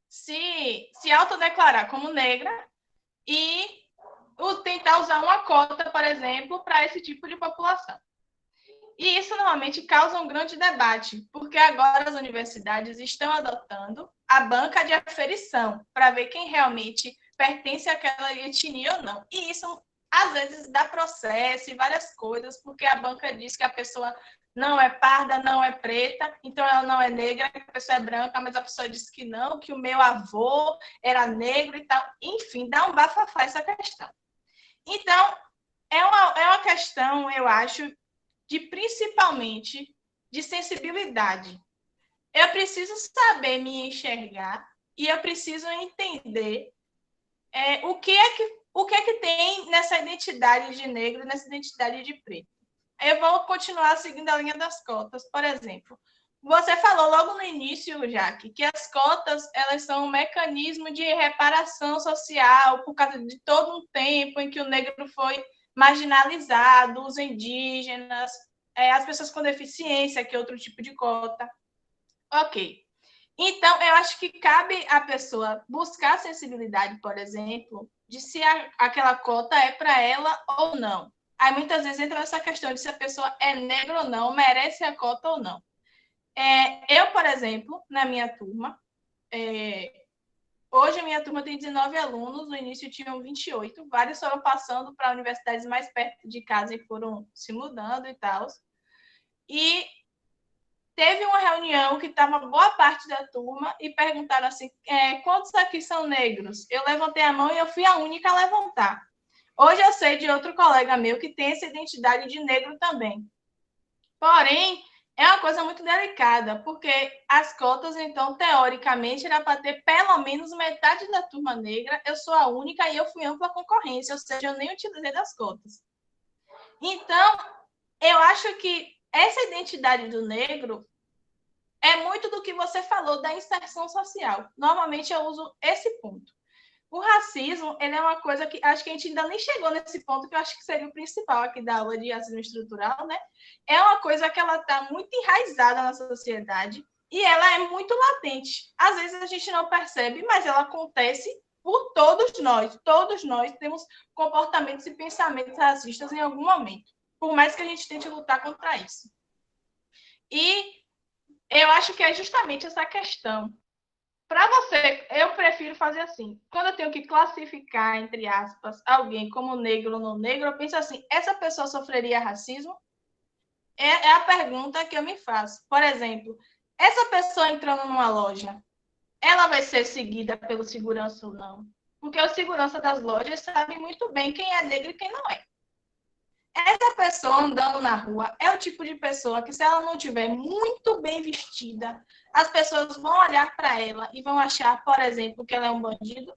se autodeclarar como negra e tentar usar uma cota, por exemplo, para esse tipo de população. E isso normalmente causa um grande debate, porque agora as universidades estão adotando a banca de aferição para ver quem realmente pertence àquela etnia ou não. E isso, às vezes, dá processo e várias coisas, porque a banca diz que a pessoa não é parda, não é preta, então ela não é negra, a pessoa é branca, mas a pessoa diz que não, que o meu avô era negro e tal. Enfim, dá um bafafá essa questão. Então, é uma questão, eu acho, principalmente de sensibilidade. Eu preciso saber me enxergar e eu preciso entender o que é que tem nessa identidade de negro, nessa identidade de preto. Eu vou continuar seguindo a linha das cotas. Por exemplo, Você falou logo no início, Jaque, que as cotas elas são um mecanismo de reparação social por causa de todo um tempo em que o negro foi marginalizado, os indígenas, as pessoas com deficiência, que é outro tipo de cota. Ok. Então, eu acho que cabe a pessoa buscar a sensibilidade, por exemplo, de se aquela cota é para ela ou não. Aí, muitas vezes, entra essa questão de se a pessoa é negra ou não, merece a cota ou não. Eu, por exemplo, na minha turma, hoje a minha turma tem 19 alunos, no início tinham 28, vários foram passando para universidades mais perto de casa e foram se mudando e tal. E teve uma reunião que estava boa parte da turma e perguntaram assim, quantos aqui são negros? Eu levantei a mão e eu fui a única a levantar. Hoje eu sei de outro colega meu que tem essa identidade de negro também. Porém, é uma coisa muito delicada, porque as cotas, então, teoricamente, era para ter pelo menos metade da turma negra. Eu sou a única e eu fui ampla concorrência, ou seja, eu nem utilizei das cotas. Então, eu acho que essa identidade do negro é muito do que você falou da inserção social. Normalmente, eu uso esse ponto. O racismo, ele é uma coisa que acho que a gente ainda nem chegou nesse ponto, que eu acho que seria o principal aqui da aula de racismo estrutural, né? É uma coisa que ela está muito enraizada na sociedade e ela é muito latente. Às vezes a gente não percebe, mas ela acontece por todos nós. Todos nós temos comportamentos e pensamentos racistas em algum momento, por mais que a gente tente lutar contra isso. E eu acho que é justamente essa questão. Para você, eu prefiro fazer assim. Quando eu tenho que classificar, entre aspas, alguém como negro ou não negro, eu penso assim, essa pessoa sofreria racismo? É a pergunta que eu me faço. Por exemplo, essa pessoa entrando numa loja, ela vai ser seguida pelo segurança ou não? Porque o segurança das lojas sabe muito bem quem é negro e quem não é. Essa pessoa andando na rua é o tipo de pessoa que, se ela não estiver muito bem vestida, as pessoas vão olhar para ela e vão achar, por exemplo, que ela é um bandido.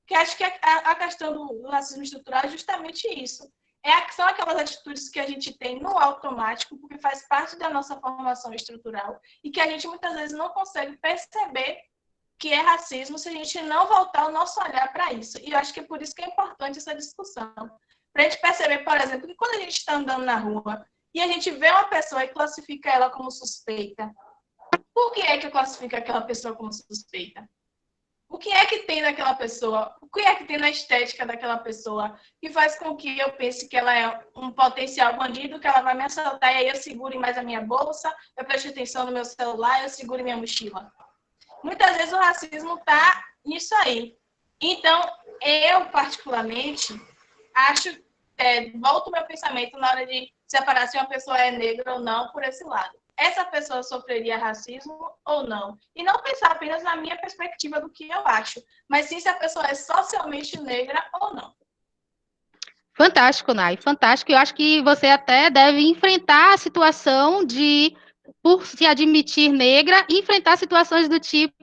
Que acho que a questão do racismo estrutural é justamente isso. São aquelas atitudes que a gente tem no automático, porque faz parte da nossa formação estrutural, e que a gente muitas vezes não consegue perceber que é racismo se a gente não voltar o nosso olhar para isso. E eu acho que é por isso que é importante essa discussão. Para a gente perceber, por exemplo, que quando a gente está andando na rua e a gente vê uma pessoa e classifica ela como suspeita, por que é que classifica aquela pessoa como suspeita? O que é que tem naquela pessoa? O que é que tem na estética daquela pessoa que faz com que eu pense que ela é um potencial bandido, que ela vai me assaltar e aí eu segure mais a minha bolsa, eu preste atenção no meu celular, eu segure minha mochila? Muitas vezes o racismo está nisso aí. Então, eu, particularmente, volto o meu pensamento na hora de separar se uma pessoa é negra ou não por esse lado. Essa pessoa sofreria racismo ou não? E não pensar apenas na minha perspectiva do que eu acho, mas sim se a pessoa é socialmente negra ou não. Fantástico, Nai, fantástico. Eu acho que você até deve enfrentar a situação de, por se admitir negra, enfrentar situações do tipo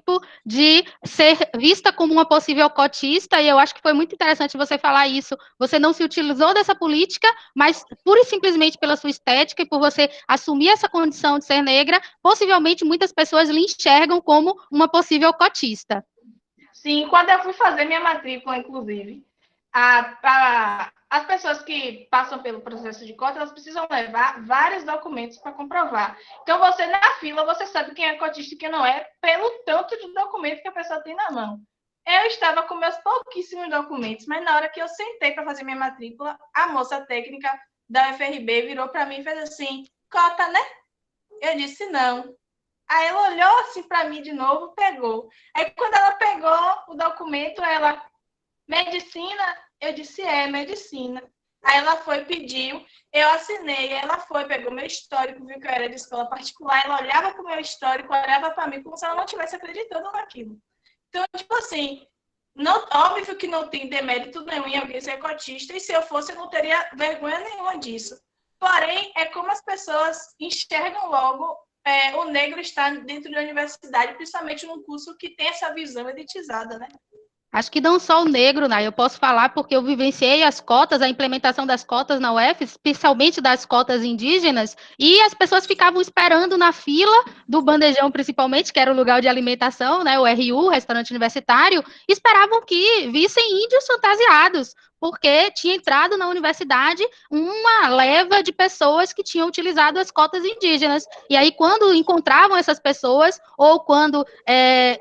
de ser vista como uma possível cotista, e eu acho que foi muito interessante você falar isso. Você não se utilizou dessa política, mas pura e simplesmente pela sua estética e por você assumir essa condição de ser negra, possivelmente muitas pessoas lhe enxergam como uma possível cotista. Sim, quando eu fui fazer minha matrícula, inclusive, as pessoas que passam pelo processo de cota, elas precisam levar vários documentos para comprovar. Então, você na fila, você sabe quem é cotista e quem não é, pelo tanto de documento que a pessoa tem na mão. Eu estava com meus pouquíssimos documentos, mas na hora que eu sentei para fazer minha matrícula, a moça técnica da UFRB virou para mim e fez assim, cota, né? Eu disse, não. Aí ela olhou assim para mim de novo, pegou. Aí, quando ela pegou o documento, ela... Medicina? Eu disse, medicina. Aí ela foi, pediu, eu assinei, ela foi, pegou meu histórico, viu que eu era de escola particular, ela olhava para o meu histórico, olhava para mim como se ela não estivesse acreditando naquilo. Então, tipo assim, óbvio que não tem demérito nenhum em alguém ser cotista, e se eu fosse, eu não teria vergonha nenhuma disso. Porém, é como as pessoas enxergam logo o negro estar dentro da universidade, principalmente num curso que tem essa visão elitizada, né? Acho que não só o negro, né? Eu posso falar porque eu vivenciei as cotas, a implementação das cotas na UF, especialmente das cotas indígenas, e as pessoas ficavam esperando na fila do bandejão, principalmente, que era o lugar de alimentação, né? O RU, restaurante universitário, esperavam que vissem índios fantasiados, porque tinha entrado na universidade uma leva de pessoas que tinham utilizado as cotas indígenas. E aí, quando encontravam essas pessoas, ou quando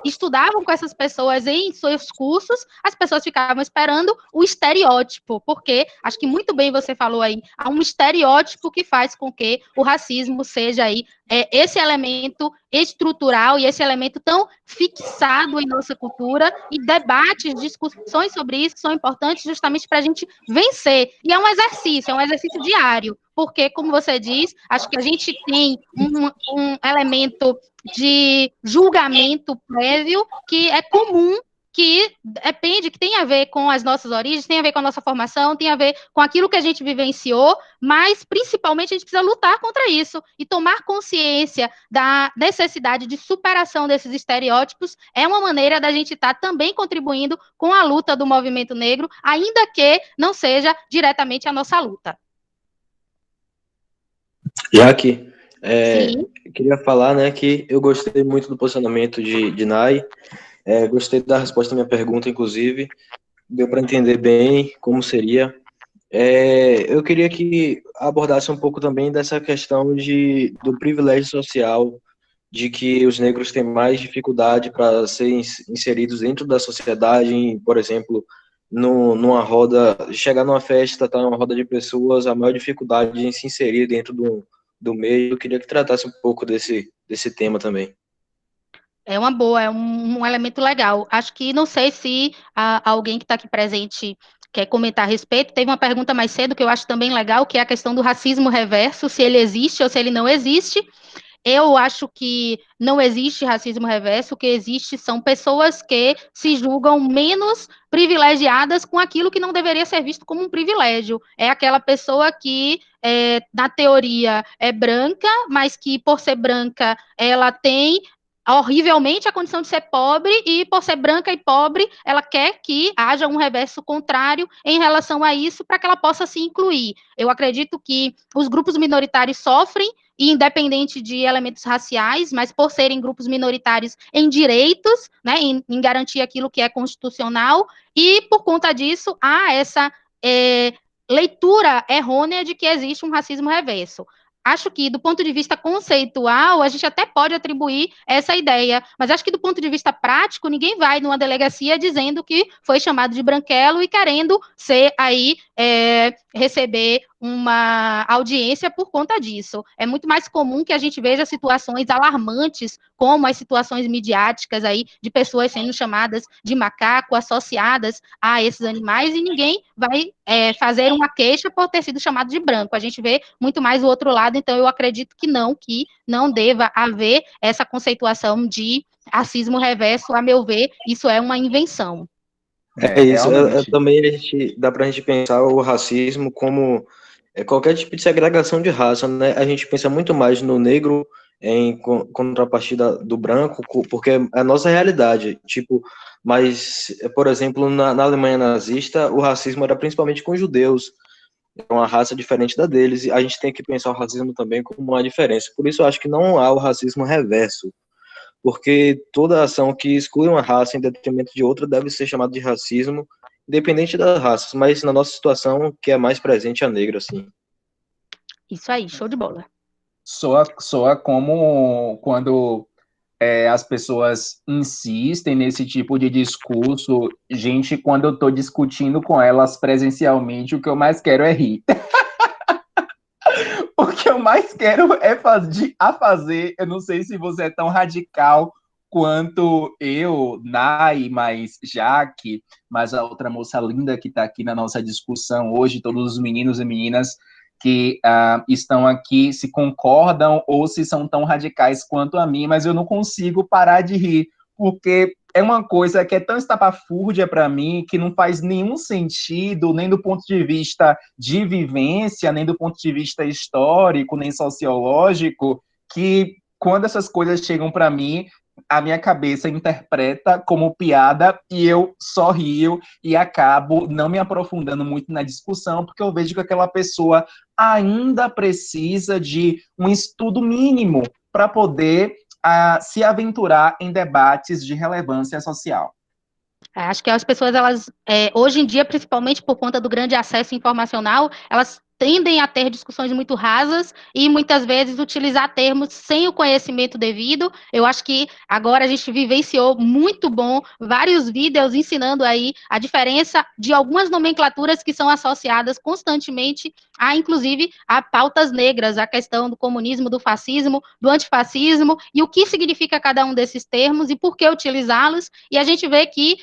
estudavam com essas pessoas em seus cursos, as pessoas ficavam esperando o estereótipo, porque, acho que muito bem você falou aí, há um estereótipo que faz com que o racismo seja aí esse elemento estrutural e esse elemento tão fixado em nossa cultura, e debates, discussões sobre isso são importantes justamente para a gente vencer. E é um exercício diário, porque, como você diz, acho que a gente tem um elemento de julgamento prévio que é comum, que depende, que tem a ver com as nossas origens, tem a ver com a nossa formação, tem a ver com aquilo que a gente vivenciou, mas principalmente a gente precisa lutar contra isso e tomar consciência da necessidade de superação desses estereótipos. É uma maneira da gente estar também contribuindo com a luta do movimento negro, ainda que não seja diretamente a nossa luta. Jaque, Sim. queria falar, né, que eu gostei muito do posicionamento de Nai, gostei da resposta à minha pergunta, inclusive, deu para entender bem como seria. Eu queria que abordasse um pouco também dessa questão do privilégio social, de que os negros têm mais dificuldade para serem inseridos dentro da sociedade, por exemplo, numa roda, chegar numa festa, tá numa roda de pessoas, a maior dificuldade em se inserir dentro do meio. Eu queria que tratasse um pouco desse tema também. É uma boa, é um elemento legal. Acho que, não sei se alguém que está aqui presente quer comentar a respeito. Teve uma pergunta mais cedo que eu acho também legal, que é a questão do racismo reverso, se ele existe ou se ele não existe. Eu acho que não existe racismo reverso, o que existe são pessoas que se julgam menos privilegiadas com aquilo que não deveria ser visto como um privilégio. É aquela pessoa que, na teoria, é branca, mas que, por ser branca, ela tem horrivelmente a condição de ser pobre, e por ser branca e pobre, ela quer que haja um reverso contrário em relação a isso, para que ela possa se incluir. Eu acredito que os grupos minoritários sofrem, e independente de elementos raciais, mas por serem grupos minoritários em direitos, né, em garantir aquilo que é constitucional, e por conta disso há essa leitura errônea de que existe um racismo reverso. Acho que, do ponto de vista conceitual, a gente até pode atribuir essa ideia, mas acho que, do ponto de vista prático, ninguém vai numa delegacia dizendo que foi chamado de branquelo e querendo ser aí, receber uma audiência por conta disso. É muito mais comum que a gente veja situações alarmantes, como as situações midiáticas aí, de pessoas sendo chamadas de macaco, associadas a esses animais, e ninguém vai fazer uma queixa por ter sido chamado de branco. A gente vê muito mais o outro lado, então eu acredito que não deva haver essa conceituação de racismo reverso. A meu ver, isso é uma invenção. É isso, também dá pra gente pensar o racismo como qualquer tipo de segregação de raça, né? A gente pensa muito mais no negro em contrapartida do branco, porque é a nossa realidade, tipo, mas, por exemplo, na Alemanha nazista, o racismo era principalmente com os judeus, é uma raça diferente da deles, e a gente tem que pensar o racismo também como uma diferença. Por isso eu acho que não há o racismo reverso, porque toda ação que exclui uma raça em detrimento de outra deve ser chamada de racismo, independente das raças, mas na nossa situação, que é mais presente a negra, assim. Isso aí, show de bola. Soa como quando as pessoas insistem nesse tipo de discurso. Gente, quando eu estou discutindo com elas presencialmente, o que eu mais quero é rir. O que eu mais quero é fazer. Eu não sei se você é tão radical quanto eu, Nai, mas Jaque, mas a outra moça linda que está aqui na nossa discussão hoje, todos os meninos e meninas que estão aqui, se concordam ou se são tão radicais quanto a mim, mas eu não consigo parar de rir, porque é uma coisa que é tão estapafúrdia para mim, que não faz nenhum sentido, nem do ponto de vista de vivência, nem do ponto de vista histórico, nem sociológico, que quando essas coisas chegam para mim, a minha cabeça interpreta como piada e eu só rio e acabo não me aprofundando muito na discussão, porque eu vejo que aquela pessoa ainda precisa de um estudo mínimo para poder se aventurar em debates de relevância social. Acho que as pessoas, elas, hoje em dia, principalmente por conta do grande acesso informacional, elas tendem a ter discussões muito rasas e muitas vezes utilizar termos sem o conhecimento devido. Eu acho que agora a gente vivenciou muito bom vários vídeos ensinando aí a diferença de algumas nomenclaturas que são associadas constantemente inclusive, a pautas negras, a questão do comunismo, do fascismo, do antifascismo, e o que significa cada um desses termos e por que utilizá-los, e a gente vê que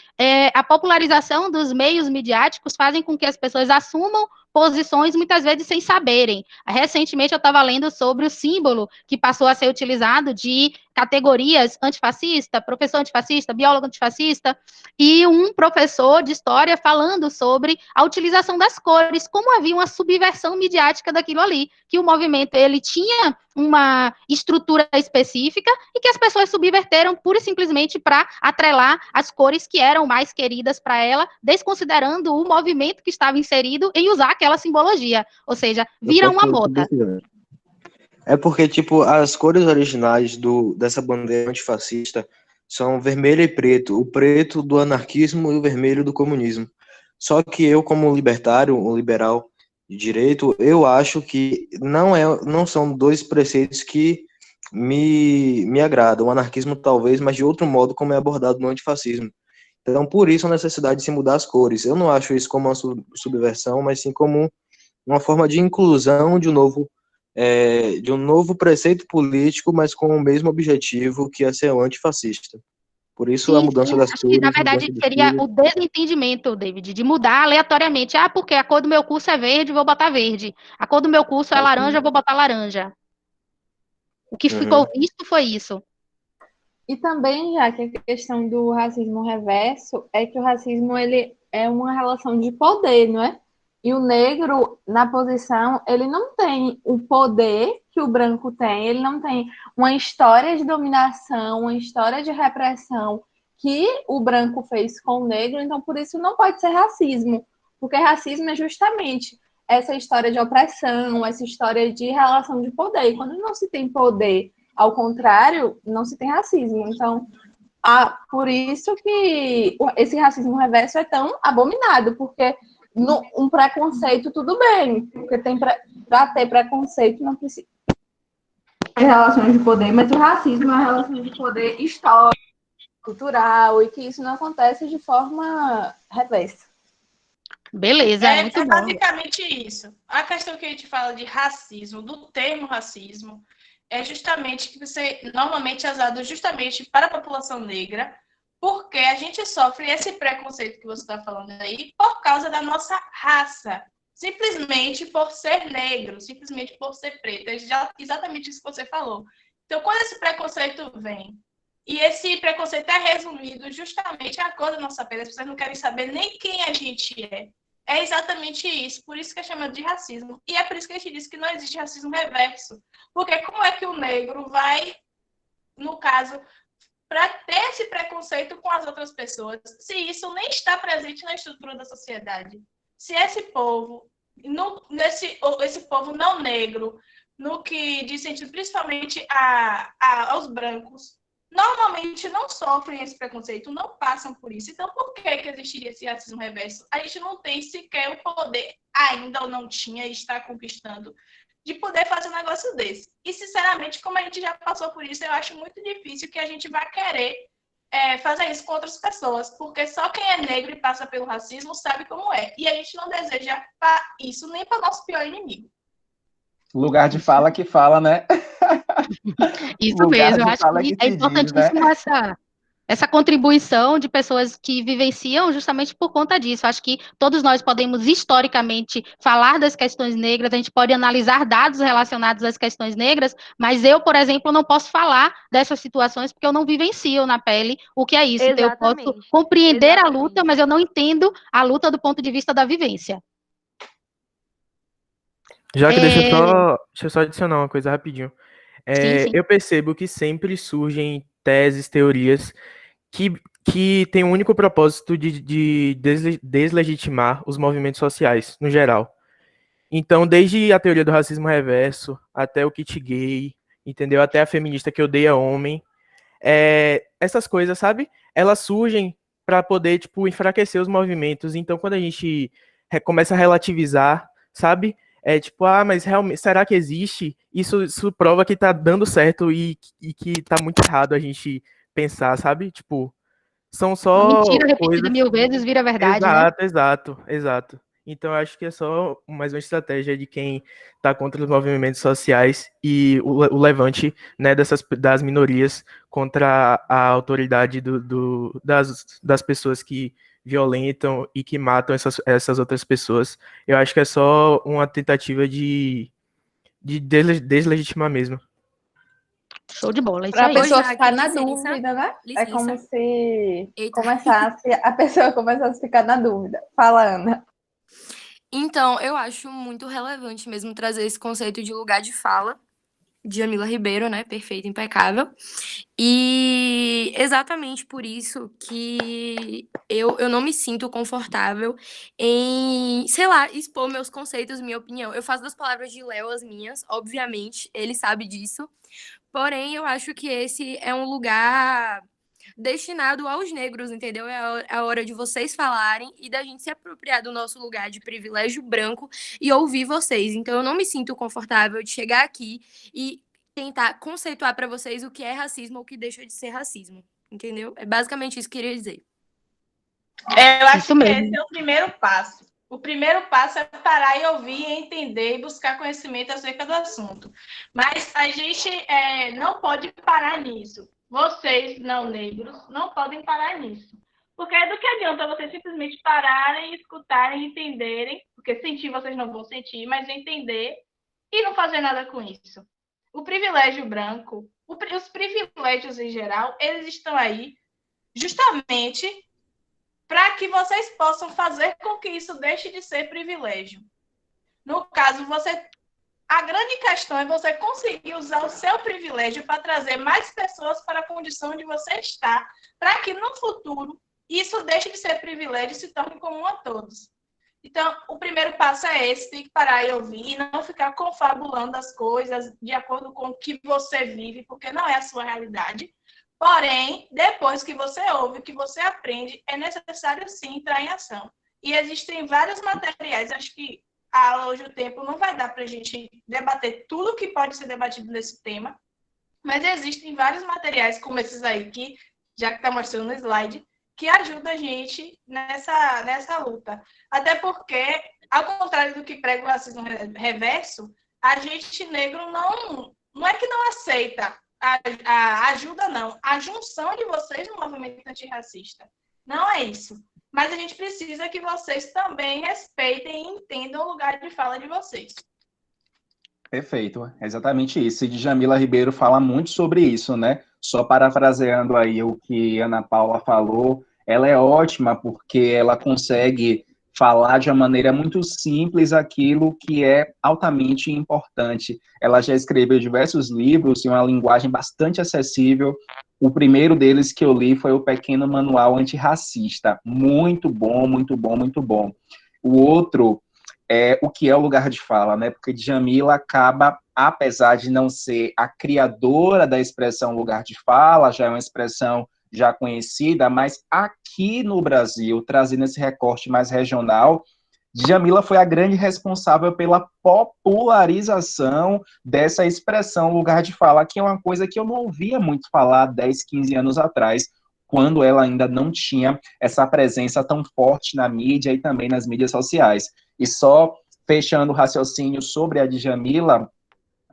a popularização dos meios midiáticos fazem com que as pessoas assumam posições muitas vezes sem saberem. Recentemente eu estava lendo sobre o símbolo que passou a ser utilizado de categorias antifascista, professor antifascista, biólogo antifascista, e um professor de história falando sobre a utilização das cores, como havia uma subversão midiática daquilo ali, que o movimento ele tinha uma estrutura específica e que as pessoas subverteram pura e simplesmente para atrelar as cores que eram mais queridas para ela, desconsiderando o movimento que estava inserido em usar aquela simbologia, ou seja, vira uma moda. É porque, tipo, as cores originais dessa bandeira antifascista são vermelho e preto, o preto do anarquismo e o vermelho do comunismo. Só que eu, como libertário, um liberal de direito, eu acho que não são dois preceitos que me agradam. O anarquismo talvez, mas de outro modo como é abordado no antifascismo. Então, por isso a necessidade de se mudar as cores. Eu não acho isso como uma subversão, mas sim como uma forma de inclusão de um novo preceito político, mas com o mesmo objetivo, que é ser antifascista. Por isso, a mudança das cores... Na verdade, seria o desentendimento, David, de mudar aleatoriamente. Porque a cor do meu curso é verde, vou botar verde. A cor do meu curso é laranja, vou botar laranja. O que ficou visto foi isso. E também, já que a questão do racismo reverso é que o racismo ele é uma relação de poder, não é? E o negro, na posição, ele não tem o poder que o branco tem, ele não tem uma história de dominação, uma história de repressão que o branco fez com o negro, então por isso não pode ser racismo, porque racismo é justamente essa história de opressão, essa história de relação de poder. E quando não se tem poder, ao contrário, não se tem racismo. Então, por isso que esse racismo reverso é tão abominado, porque um preconceito, tudo bem, porque para ter preconceito não precisa ter relações de poder, mas o racismo é uma relação de poder histórico, cultural, e que isso não acontece de forma reversa. Beleza, muito bom. Basicamente isso. A questão que a gente fala de racismo, do termo racismo, é justamente que você normalmente é usado justamente para a população negra, porque a gente sofre esse preconceito que você está falando aí por causa da nossa raça. Simplesmente por ser negro, simplesmente por ser preto. É exatamente isso que você falou. Então, quando esse preconceito vem, e esse preconceito é resumido justamente à cor da nossa pele, as pessoas não querem saber nem quem a gente é. É exatamente isso. Por isso que é chamado de racismo. E é por isso que a gente diz que não existe racismo reverso. Porque como é que o negro vai, no caso, para ter esse preconceito com as outras pessoas, se isso nem está presente na estrutura da sociedade? Se esse povo, esse povo não negro, no que diz sentido principalmente aos brancos, normalmente não sofrem esse preconceito, não passam por isso. Então, por que existiria esse racismo reverso? A gente não tem sequer o poder, ainda ou não tinha, e está conquistando, de poder fazer um negócio desse. E, sinceramente, como a gente já passou por isso, eu acho muito difícil que a gente vá querer fazer isso com outras pessoas, porque só quem é negro e passa pelo racismo sabe como é. E a gente não deseja isso nem para o nosso pior inimigo. Lugar de fala que fala, né? Isso mesmo, eu acho que é importantíssimo, né? essa contribuição de pessoas que vivenciam justamente por conta disso. Acho que todos nós podemos, historicamente, falar das questões negras, a gente pode analisar dados relacionados às questões negras, mas eu, por exemplo, não posso falar dessas situações porque eu não vivencio na pele o que é isso. Então, eu posso compreender a luta, mas eu não entendo a luta do ponto de vista da vivência. Já que deixa eu só adicionar uma coisa rapidinho. Sim. Eu percebo que sempre surgem teses, teorias que tem o único propósito de deslegitimar os movimentos sociais, no geral. Então, desde a teoria do racismo reverso, até o kit gay, entendeu? Até a feminista que odeia homem, essas coisas, sabe? Elas surgem para poder, tipo, enfraquecer os movimentos. Então, quando a gente começa a relativizar, sabe? Tipo, mas realmente, será que existe? Isso prova que tá dando certo e que tá muito errado a gente pensar, sabe? Tipo, são Uma só mentira repetida coisas. 1000 vezes vira verdade, né? Exato. Então, eu acho que é só mais uma estratégia de quem está contra os movimentos sociais e o levante, né, das minorias contra a autoridade das pessoas que violentam e que matam essas outras pessoas. Eu acho que é só uma tentativa de deslegitimar mesmo. Show de bola, é isso Para a aí. pessoa Jaque, ficar na licença, dúvida, né? É como licença. se Eita. a pessoa começasse a ficar na dúvida. Fala, Ana. Então, eu acho muito relevante mesmo trazer esse conceito de lugar de fala de Jamila Ribeiro, né? Perfeito, impecável. E exatamente por isso que eu não me sinto confortável em, sei lá, expor meus conceitos, minha opinião. Eu faço das palavras de Léo as minhas, obviamente, ele sabe disso. Porém, eu acho que esse é um lugar destinado aos negros, entendeu? É a hora de vocês falarem e da gente se apropriar do nosso lugar de privilégio branco e ouvir vocês. Então, eu não me sinto confortável de chegar aqui e tentar conceituar para vocês o que é racismo ou o que deixa de ser racismo, entendeu? É basicamente isso que eu queria dizer. Eu acho Isso que mesmo. esse é o primeiro passo. O primeiro passo é parar e ouvir, entender e buscar conhecimento acerca do assunto. Mas a gente não pode parar nisso. Vocês, não negros, não podem parar nisso. Porque do que adianta vocês simplesmente pararem, escutarem, entenderem, porque sentir vocês não vão sentir, mas entender e não fazer nada com isso. O privilégio branco, os privilégios em geral, eles estão aí justamente para que vocês possam fazer com que isso deixe de ser privilégio. No caso, a grande questão é você conseguir usar o seu privilégio para trazer mais pessoas para a condição onde você está, para que no futuro isso deixe de ser privilégio e se torne comum a todos. Então, o primeiro passo é esse, tem que parar e ouvir, e não ficar confabulando as coisas de acordo com o que você vive, porque não é a sua realidade. Porém, depois que você ouve, que você aprende, é necessário sim entrar em ação. E existem vários materiais, acho que hoje o tempo não vai dar para a gente debater tudo que pode ser debatido nesse tema, mas existem vários materiais como esses aí, que já que está mostrando no slide, que ajudam a gente nessa luta. Até porque, ao contrário do que prega o racismo reverso, a gente negro não é que não aceita a ajuda, não. A junção de vocês no movimento antirracista. Não é isso. Mas a gente precisa que vocês também respeitem e entendam o lugar de fala de vocês. Perfeito, é exatamente isso. E Djamila Ribeiro fala muito sobre isso, né? Só parafraseando aí o que Ana Paula falou, ela é ótima porque ela consegue falar de uma maneira muito simples aquilo que é altamente importante. Ela já escreveu diversos livros em uma linguagem bastante acessível. O primeiro deles que eu li foi o Pequeno Manual Antirracista. Muito bom, muito bom, muito bom. O outro é o que é o lugar de fala, né? Porque Djamila acaba, apesar de não ser a criadora da expressão lugar de fala, já é uma expressão já conhecida, mas aqui no Brasil, trazendo esse recorte mais regional, Djamila foi a grande responsável pela popularização dessa expressão lugar de fala, que é uma coisa que eu não ouvia muito falar 10, 15 anos atrás, quando ela ainda não tinha essa presença tão forte na mídia e também nas mídias sociais. E só fechando o raciocínio sobre a Djamila,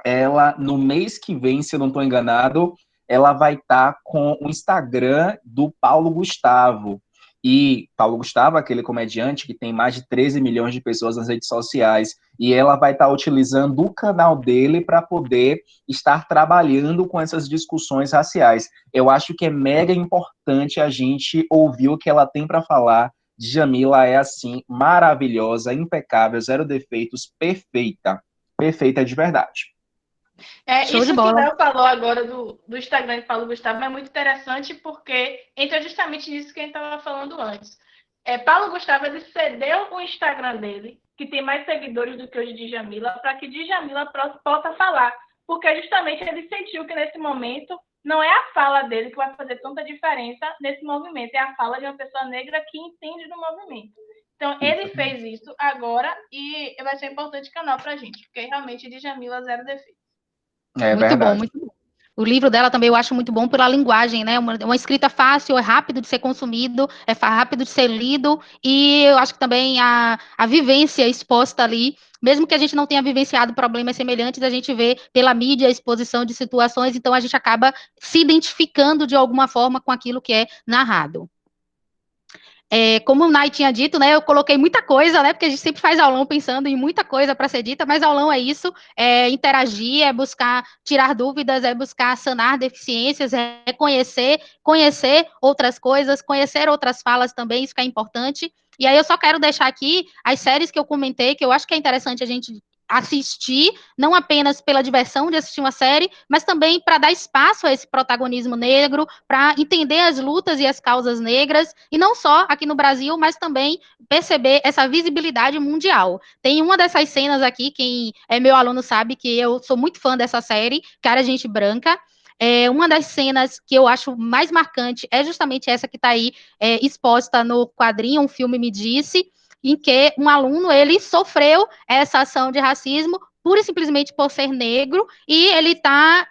ela, no mês que vem, se eu não estou enganado, ela vai estar com o Instagram do Paulo Gustavo. E Paulo Gustavo, aquele comediante que tem mais de 13 milhões de pessoas nas redes sociais, e ela vai estar utilizando o canal dele para poder estar trabalhando com essas discussões raciais. Eu acho que é mega importante a gente ouvir o que ela tem para falar. Djamila é, assim, maravilhosa, impecável, zero defeitos, perfeita. Perfeita de verdade. Show de Isso que o bola. Léo falou agora do Instagram de Paulo Gustavo é muito interessante porque entra justamente nisso que a gente estava falando antes. Paulo Gustavo ele cedeu o Instagram dele, que tem mais seguidores do que o de Djamila, para que Djamila possa falar. Porque justamente ele sentiu que nesse momento não é a fala dele que vai fazer tanta diferença nesse movimento, é a fala de uma pessoa negra que entende do movimento. Então, ele fez isso agora e vai ser importante canal para a gente, porque realmente Djamila zero defeito. É Muito bom, verdade. muito bom. O livro dela também eu acho muito bom pela linguagem, né? Uma escrita fácil, é rápido de ser consumido, rápido de ser lido, e eu acho que também a vivência exposta ali, mesmo que a gente não tenha vivenciado problemas semelhantes, a gente vê pela mídia a exposição de situações, então a gente acaba se identificando de alguma forma com aquilo que é narrado. Como o Nai tinha dito, né, eu coloquei muita coisa, né, porque a gente sempre faz aulão pensando em muita coisa para ser dita, mas aulão é isso, é interagir, é buscar tirar dúvidas, é buscar sanar deficiências, é conhecer outras coisas, conhecer outras falas também, isso que é importante. E aí eu só quero deixar aqui as séries que eu comentei, que eu acho que é interessante a gente assistir, não apenas pela diversão de assistir uma série, mas também para dar espaço a esse protagonismo negro, para entender as lutas e as causas negras, e não só aqui no Brasil, mas também perceber essa visibilidade mundial. Tem uma dessas cenas aqui, quem é meu aluno sabe que eu sou muito fã dessa série, Cara Gente Branca. Uma das cenas que eu acho mais marcante é justamente essa que está aí exposta no quadrinho, Um Filme Me Disse, em que um aluno, ele sofreu essa ação de racismo pura e simplesmente por ser negro, e ele está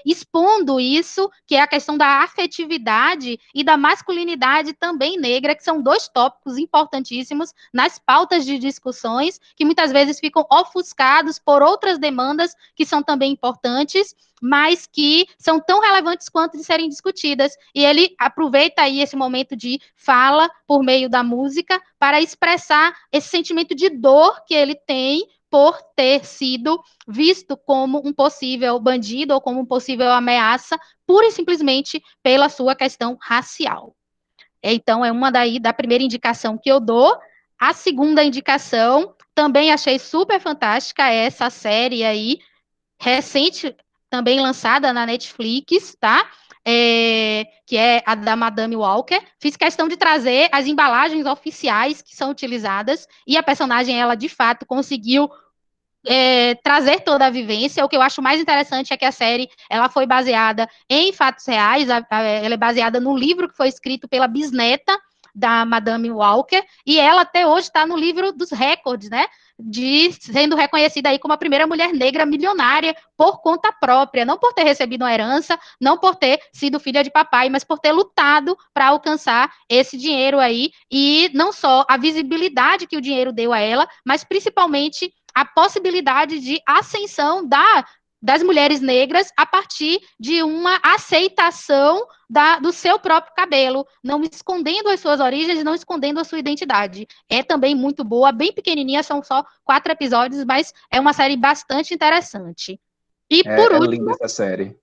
expondo isso, que é a questão da afetividade e da masculinidade também negra, que são dois tópicos importantíssimos nas pautas de discussões, que muitas vezes ficam ofuscados por outras demandas que são também importantes, mas que são tão relevantes quanto de serem discutidas. E ele aproveita aí esse momento de fala por meio da música para expressar esse sentimento de dor que ele tem por ter sido visto como um possível bandido ou como um possível ameaça, pura e simplesmente pela sua questão racial. Então, é uma da primeira indicação que eu dou. A segunda indicação, também achei super fantástica, essa série aí, recente, também lançada na Netflix, tá? Que é a da Madame Walker. Fiz questão de trazer as embalagens oficiais que são utilizadas, e a personagem, ela, de fato, conseguiu trazer toda a vivência. O que eu acho mais interessante é que a série, ela foi baseada em fatos reais, ela é baseada no livro que foi escrito pela bisneta da Madame Walker, e ela até hoje está no livro dos recordes, né, sendo reconhecida aí como a primeira mulher negra milionária por conta própria, não por ter recebido uma herança, não por ter sido filha de papai, mas por ter lutado para alcançar esse dinheiro aí, e não só a visibilidade que o dinheiro deu a ela, mas principalmente a possibilidade de ascensão das mulheres negras a partir de uma aceitação do seu próprio cabelo, não escondendo as suas origens, não escondendo a sua identidade. É também muito boa, bem pequenininha, são só 4 episódios, mas é uma série bastante interessante. E, por último, linda essa série.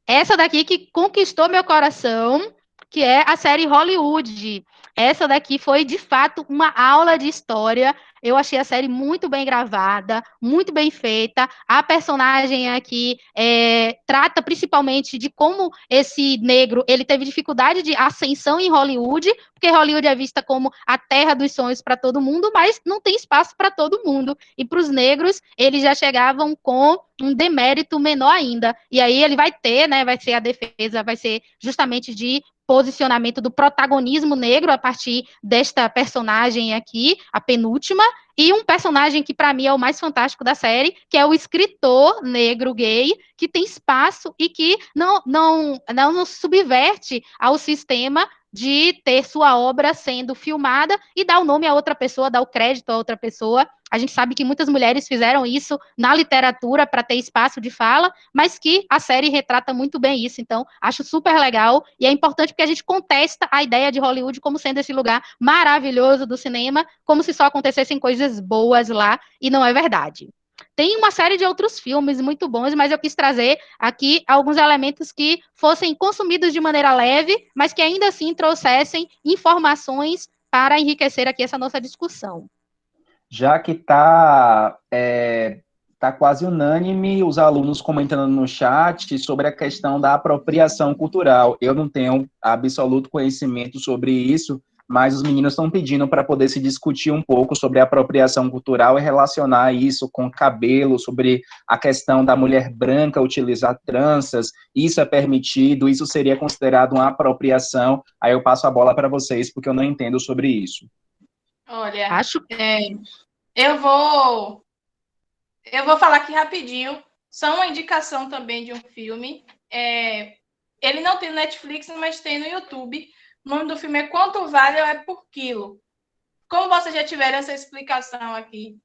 Essa daqui que conquistou meu coração, que é a série Hollywood. Essa daqui foi, de fato, uma aula de história. Eu achei a série muito bem gravada, muito bem feita. A personagem aqui trata principalmente de como esse negro ele teve dificuldade de ascensão em Hollywood, porque Hollywood é vista como a terra dos sonhos para todo mundo, mas não tem espaço para todo mundo. E para os negros, eles já chegavam com um demérito menor ainda. E aí ele vai ter, né, vai ser a defesa, vai ser justamente de posicionamento do protagonismo negro a partir desta personagem aqui, a penúltima, e um personagem que para mim é o mais fantástico da série, que é o escritor negro gay, que tem espaço e que não subverte ao sistema de ter sua obra sendo filmada e dar o nome a outra pessoa, dar o crédito a outra pessoa. A gente sabe que muitas mulheres fizeram isso na literatura para ter espaço de fala, mas que a série retrata muito bem isso. Então, acho super legal, e é importante porque a gente contesta a ideia de Hollywood como sendo esse lugar maravilhoso do cinema, como se só acontecessem coisas boas lá, e não é verdade. Tem uma série de outros filmes muito bons, mas eu quis trazer aqui alguns elementos que fossem consumidos de maneira leve, mas que ainda assim trouxessem informações para enriquecer aqui essa nossa discussão. Já que está tá quase unânime os alunos comentando no chat sobre a questão da apropriação cultural. Eu não tenho absoluto conhecimento sobre isso, mas os meninos estão pedindo para poder se discutir um pouco sobre a apropriação cultural e relacionar isso com cabelo, sobre a questão da mulher branca utilizar tranças, isso é permitido, isso seria considerado uma apropriação. Aí eu passo a bola para vocês, porque eu não entendo sobre isso. Olha, Acho eu vou falar aqui rapidinho, só uma indicação também de um filme. Ele não tem no Netflix, mas tem no YouTube. O nome do filme é Quanto Vale ou É por Quilo. Como vocês já tiveram essa explicação aqui,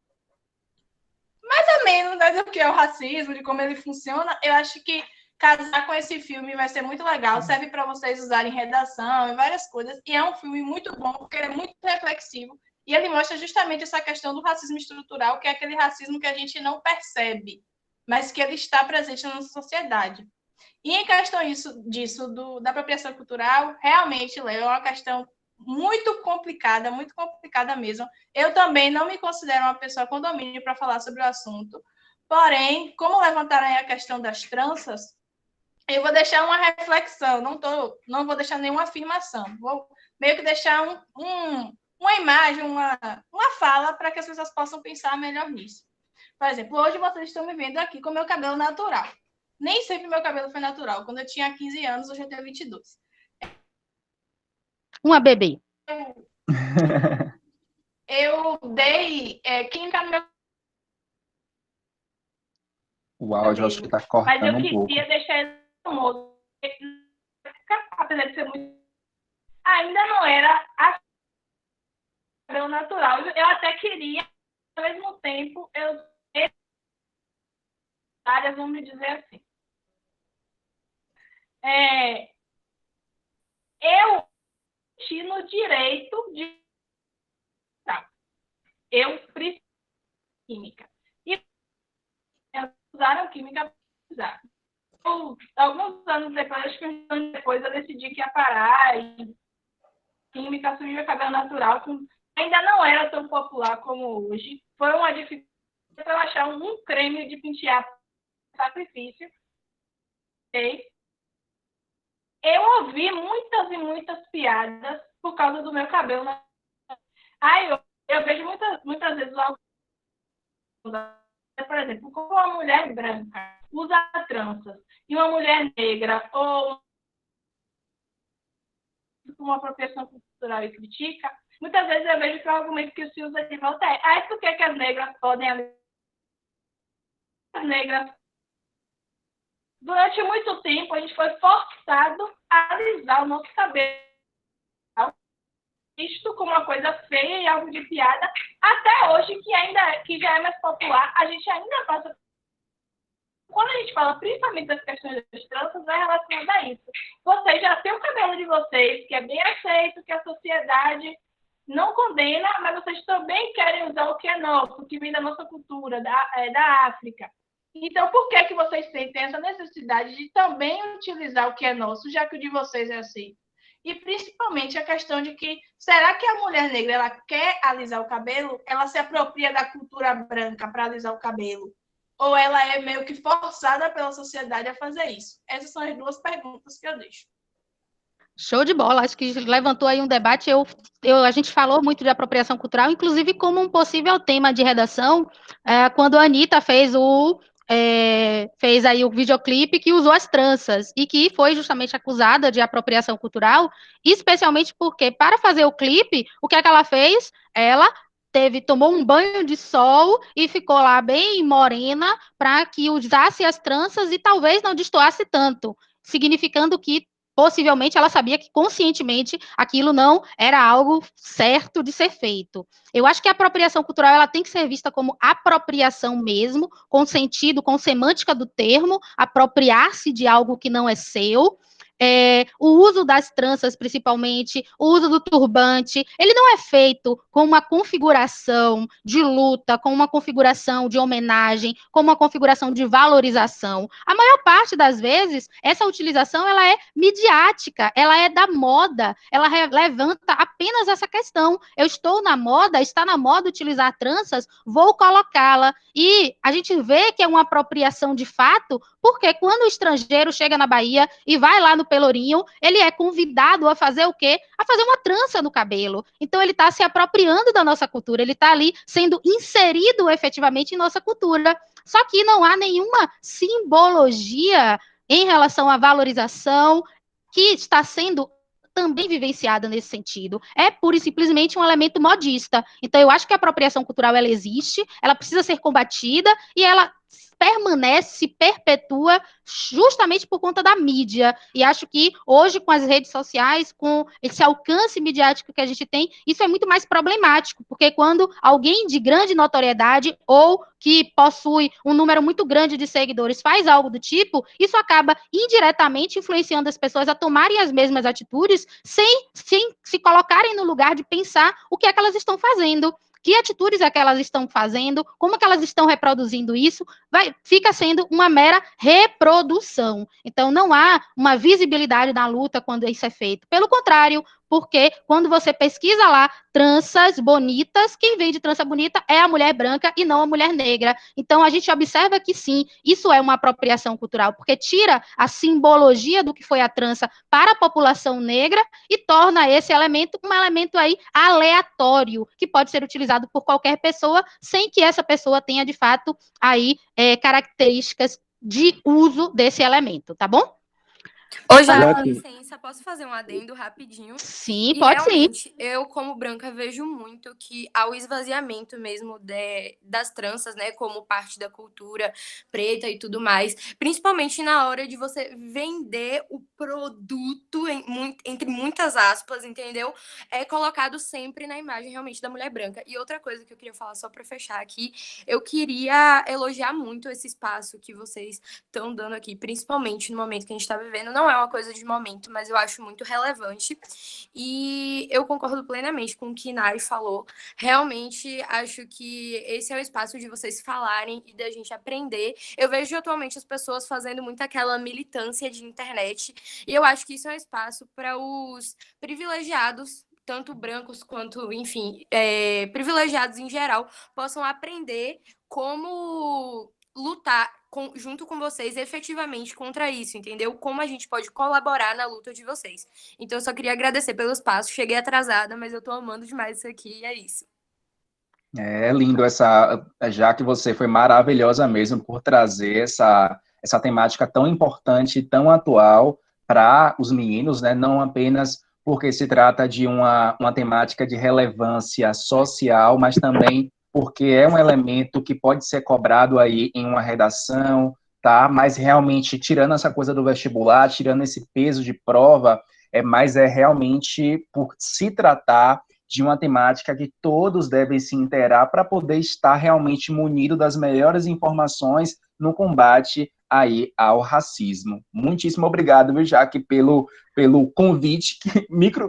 mais ou menos, né, do que é o racismo, de como ele funciona, eu acho que casar com esse filme vai ser muito legal. Serve para vocês usarem redação e várias coisas. E é um filme muito bom, porque ele é muito reflexivo. E ele mostra justamente essa questão do racismo estrutural, que é aquele racismo que a gente não percebe, mas que ele está presente na nossa sociedade. E em questão da apropriação cultural, realmente, Léo, é uma questão muito complicada mesmo. Eu também não me considero uma pessoa com domínio para falar sobre o assunto. Porém, como levantaram aí a questão das tranças, eu vou deixar uma reflexão, não vou deixar nenhuma afirmação. Vou meio que deixar uma imagem, uma fala para que as pessoas possam pensar melhor nisso. Por exemplo, hoje vocês estão me vendo aqui com meu cabelo natural. Nem sempre meu cabelo foi natural. Quando eu tinha 15 anos, hoje eu tenho 22. uma bebê. Eu dei química no meu O áudio acho que está cortando mas eu um pouco. queria deixar ele famoso. Apesar de ser muito... Ainda não era cabelo natural. Eu até queria, ao mesmo tempo, áreas, vamos dizer assim. Eu tinha no direito de... Eu preciso de química. E usaram química para usar. Alguns anos depois, acho que uns anos depois, eu decidi que ia parar e química surgiu cabelo natural, que ainda não era tão popular como hoje. Foi uma dificuldade para eu achar um creme de pentear sacrifício. Eu ouvi muitas e muitas piadas por causa do meu cabelo. Eu vejo muitas vezes, por exemplo, como uma mulher branca usa tranças e uma mulher negra ou uma apropriação cultural e critica, muitas vezes eu vejo que o argumento que se usa de volta é por que as negras podem... As negras... Durante muito tempo, a gente foi forçado a alisar o nosso cabelo. Isto como uma coisa feia e algo de piada. Até hoje, que já é mais popular, a gente ainda passa... Quando a gente fala principalmente das questões das tranças, é relacionado a isso. Vocês já têm o cabelo de vocês, que é bem aceito, que a sociedade não condena, mas vocês também querem usar o que é nosso, que vem da nossa cultura, da África. Então, por que vocês sentem essa necessidade de também utilizar o que é nosso, já que o de vocês é aceito? E principalmente a questão de que, será que a mulher negra ela quer alisar o cabelo? Ela se apropria da cultura branca para alisar o cabelo? Ou ela é meio que forçada pela sociedade a fazer isso? Essas são as duas perguntas que eu deixo. Show de bola, acho que levantou aí um debate. A gente falou muito de apropriação cultural, inclusive como um possível tema de redação, quando a Anitta fez aí o videoclipe que usou as tranças e que foi justamente acusada de apropriação cultural, especialmente porque, para fazer o clipe, o que é que ela fez? Ela tomou um banho de sol e ficou lá bem morena para que usasse as tranças e talvez não destoasse tanto, significando que possivelmente ela sabia que conscientemente aquilo não era algo certo de ser feito. Eu acho que a apropriação cultural ela tem que ser vista como apropriação mesmo, com sentido, com semântica do termo, apropriar-se de algo que não é seu. o uso das tranças, principalmente, o uso do turbante, ele não é feito com uma configuração de luta, com uma configuração de homenagem, com uma configuração de valorização. A maior parte das vezes, essa utilização ela é midiática, ela é da moda, ela levanta apenas essa questão. Eu estou na moda, está na moda utilizar tranças, vou colocá-la. E a gente vê que é uma apropriação de fato, porque quando o estrangeiro chega na Bahia e vai lá no Pelourinho, ele é convidado a fazer o quê? A fazer uma trança no cabelo. Então, ele está se apropriando da nossa cultura, ele está ali sendo inserido efetivamente em nossa cultura. Só que não há nenhuma simbologia em relação à valorização que está sendo também vivenciada nesse sentido. É pura e simplesmente um elemento modista. Então, eu acho que a apropriação cultural, ela existe, ela precisa ser combatida e ela permanece, se perpetua justamente por conta da mídia. E acho que hoje, com as redes sociais, com esse alcance midiático que a gente tem, isso é muito mais problemático, porque quando alguém de grande notoriedade ou que possui um número muito grande de seguidores faz algo do tipo, isso acaba indiretamente influenciando as pessoas a tomarem as mesmas atitudes sem se colocarem no lugar de pensar o que é que elas estão fazendo. Que atitudes é que elas estão fazendo, como é que elas estão reproduzindo isso, fica sendo uma mera reprodução. Então, não há uma visibilidade na luta quando isso é feito. Pelo contrário, porque quando você pesquisa lá tranças bonitas, quem vende trança bonita é a mulher branca e não a mulher negra. Então, a gente observa que sim, isso é uma apropriação cultural, porque tira a simbologia do que foi a trança para a população negra e torna esse elemento um elemento aí aleatório, que pode ser utilizado por qualquer pessoa, sem que essa pessoa tenha, de fato, aí características de uso desse elemento, tá bom? Ô, já, com licença, posso fazer um adendo rapidinho? Sim, E pode realmente, sim. eu, como branca, vejo muito que ao esvaziamento mesmo das tranças, né, como parte da cultura preta e tudo mais, principalmente na hora de você vender o produto, entre muitas aspas, entendeu? É colocado sempre na imagem realmente da mulher branca. E outra coisa que eu queria falar, só para fechar aqui, eu queria elogiar muito esse espaço que vocês estão dando aqui, principalmente no momento que a gente está vivendo. Não é uma coisa de momento, mas eu acho muito relevante. E eu concordo plenamente com o que Nari falou. Realmente acho que esse é o espaço de vocês falarem e da gente aprender. Eu vejo atualmente as pessoas fazendo muito aquela militância de internet. E eu acho que isso é um espaço para os privilegiados, tanto brancos quanto, enfim, privilegiados em geral, possam aprender como lutar junto com vocês efetivamente contra isso, entendeu? Como a gente pode colaborar na luta de vocês. Então, eu só queria agradecer pelo espaço. Cheguei atrasada, mas eu tô amando demais isso aqui e é isso. É lindo já que você foi maravilhosa mesmo por trazer essa temática tão importante, tão atual para os meninos, né? Não apenas porque se trata de uma temática de relevância social, mas também porque é um elemento que pode ser cobrado aí em uma redação, tá? Mas realmente, tirando essa coisa do vestibular, tirando esse peso de prova, mas é realmente por se tratar de uma temática que todos devem se inteirar para poder estar realmente munido das melhores informações no combate aí ao racismo. Muitíssimo obrigado, viu, Jaque, pelo convite,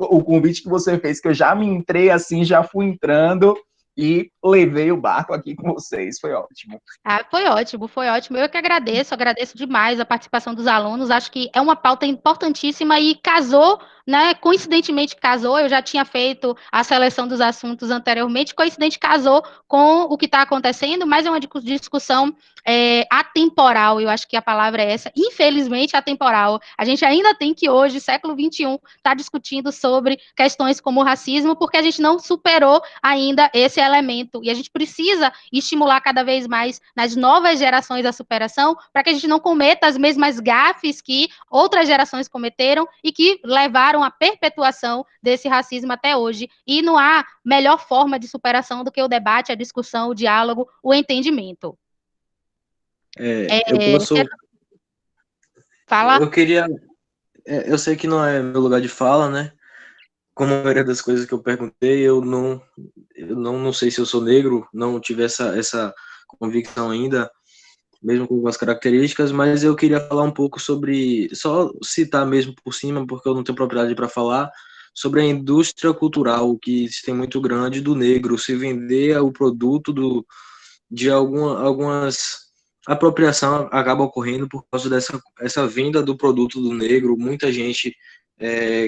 o convite que você fez, que eu já me entrei assim, já fui entrando e levei o barco aqui com vocês. Foi ótimo. Foi ótimo, foi ótimo. Eu que agradeço demais a participação dos alunos. Acho que é uma pauta importantíssima e casou, né? Coincidentemente casou. Eu já tinha feito a seleção dos assuntos anteriormente, coincidente casou com o que está acontecendo, mas é uma discussão atemporal. Eu acho que a palavra é essa. Infelizmente, atemporal. A gente ainda tem que hoje, século XXI, estar discutindo sobre questões como o racismo, porque a gente não superou ainda esse elemento e a gente precisa estimular cada vez mais nas novas gerações a superação, para que a gente não cometa as mesmas gafes que outras gerações cometeram e que levaram à perpetuação desse racismo até hoje. E não há melhor forma de superação do que o debate, a discussão, o diálogo, o entendimento. Eu posso... Fala. Eu queria... Eu sei que não é meu lugar de fala, né? Como a maioria das coisas que eu perguntei, eu não sei se eu sou negro, não tive essa convicção ainda, mesmo com algumas características, mas eu queria falar um pouco sobre, só citar mesmo por cima, porque eu não tenho propriedade para falar, sobre a indústria cultural, que se tem muito grande do negro, se vender o produto de algumas apropriação acaba ocorrendo por causa dessa essa venda do produto do negro, muita gente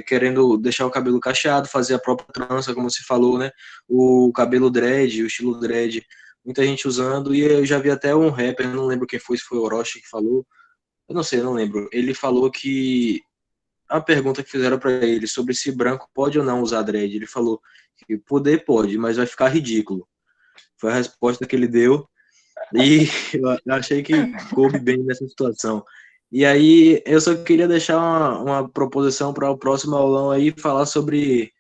querendo deixar o cabelo cacheado, fazer a própria trança, como se falou, né? O cabelo dread, o estilo dread, muita gente usando, e eu já vi até um rapper, não lembro quem foi, se foi o Orochi que falou, eu não sei, eu não lembro. Ele falou que a pergunta que fizeram para ele sobre se branco pode ou não usar dread, ele falou que poder pode, mas vai ficar ridículo. Foi a resposta que ele deu, e eu achei que coube bem nessa situação. E aí, eu só queria deixar uma proposição para o próximo aulão aí, falar sobre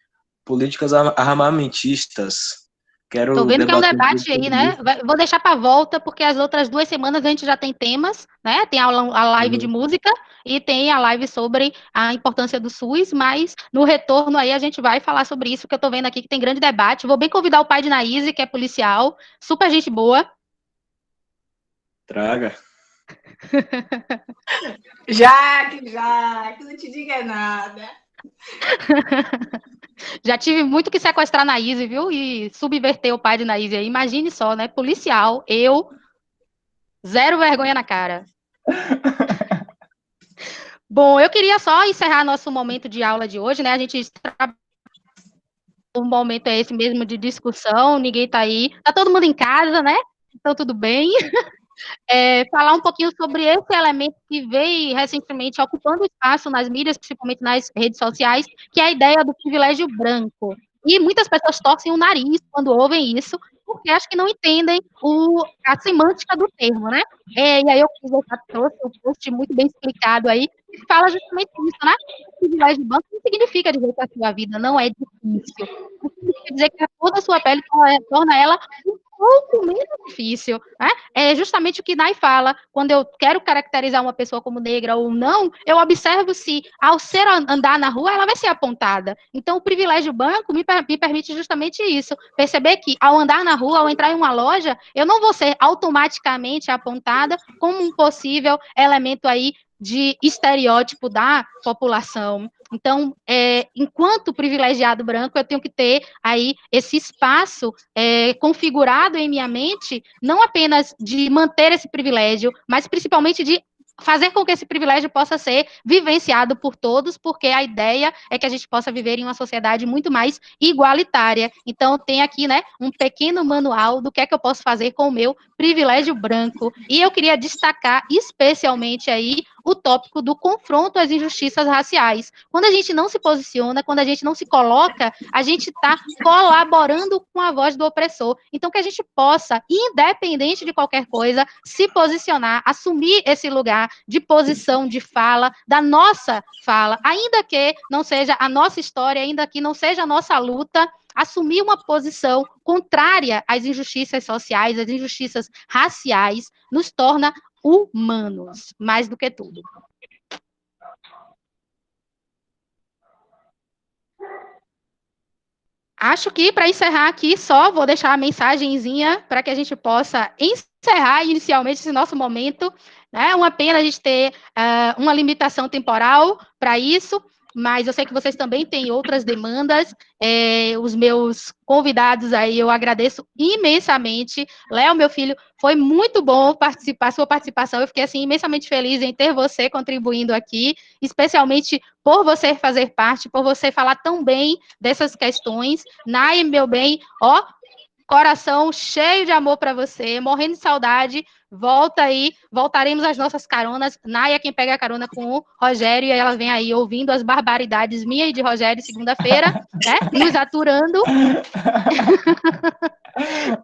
políticas armamentistas. Tô Quero vendo que é um debater um pouco debate aí, sobre né? isso. Vou deixar para volta, porque as outras 2 semanas a gente já tem temas, né? Tem a live de Uhum. música e tem a live sobre a importância do SUS, mas no retorno aí a gente vai falar sobre isso, que eu tô vendo aqui que tem grande debate. Vou bem convidar o pai de Naíse, que é policial, super gente boa. Traga. Jaque, não te diga nada. Já tive muito que sequestrar Naíse, viu? E subverter o pai de Naíse aí. Imagine só, né? Policial, eu, zero vergonha na cara. Bom, eu queria só encerrar nosso momento de aula de hoje, né? A gente o momento é esse mesmo de discussão, ninguém tá aí, tá todo mundo em casa, né? Então tudo bem. Falar um pouquinho sobre esse elemento que veio recentemente ocupando espaço nas mídias, principalmente nas redes sociais, que é a ideia do privilégio branco. E muitas pessoas torcem o nariz quando ouvem isso, porque acho que não entendem a semântica do termo, né? E aí eu trouxe um post muito bem explicado aí, que fala justamente isso, né? O privilégio branco não significa dizer que a sua vida não é difícil. Não significa dizer que toda a sua pele torna ela um pouco menos difícil, né? É justamente o que Nai fala, quando eu quero caracterizar uma pessoa como negra ou não, eu observo se, ao ser andar na rua, ela vai ser apontada. Então, o privilégio branco me permite justamente isso, perceber que, ao andar na rua, ao entrar em uma loja, eu não vou ser automaticamente apontada como um possível elemento aí de estereótipo da população. Então, enquanto privilegiado branco, eu tenho que ter aí esse espaço configurado em minha mente, não apenas de manter esse privilégio, mas principalmente de fazer com que esse privilégio possa ser vivenciado por todos, porque a ideia é que a gente possa viver em uma sociedade muito mais igualitária. Então, tem aqui, né, um pequeno manual do que é que eu posso fazer com o meu privilégio branco. E eu queria destacar especialmente aí o tópico do confronto às injustiças raciais. Quando a gente não se posiciona, quando a gente não se coloca, a gente está colaborando com a voz do opressor. Então, que a gente possa, independente de qualquer coisa, se posicionar, assumir esse lugar de posição de fala, da nossa fala, ainda que não seja a nossa história, ainda que não seja a nossa luta, assumir uma posição contrária às injustiças sociais, às injustiças raciais, nos torna humanos, mais do que tudo. Acho que, para encerrar aqui, só vou deixar a mensagenzinha para que a gente possa encerrar inicialmente esse nosso momento. É uma pena a gente ter uma limitação temporal para isso, mas eu sei que vocês também têm outras demandas. Os meus convidados aí, eu agradeço imensamente. Léo, meu filho, foi muito bom sua participação. Eu fiquei assim, imensamente feliz em ter você contribuindo aqui, especialmente por você fazer parte, por você falar tão bem dessas questões. Nai, meu bem, ó, coração cheio de amor para você, morrendo de saudade. Volta aí, voltaremos às nossas caronas. Nai é quem pega a carona com o Rogério, e ela vem aí ouvindo as barbaridades minha e de Rogério segunda-feira, né? Nos aturando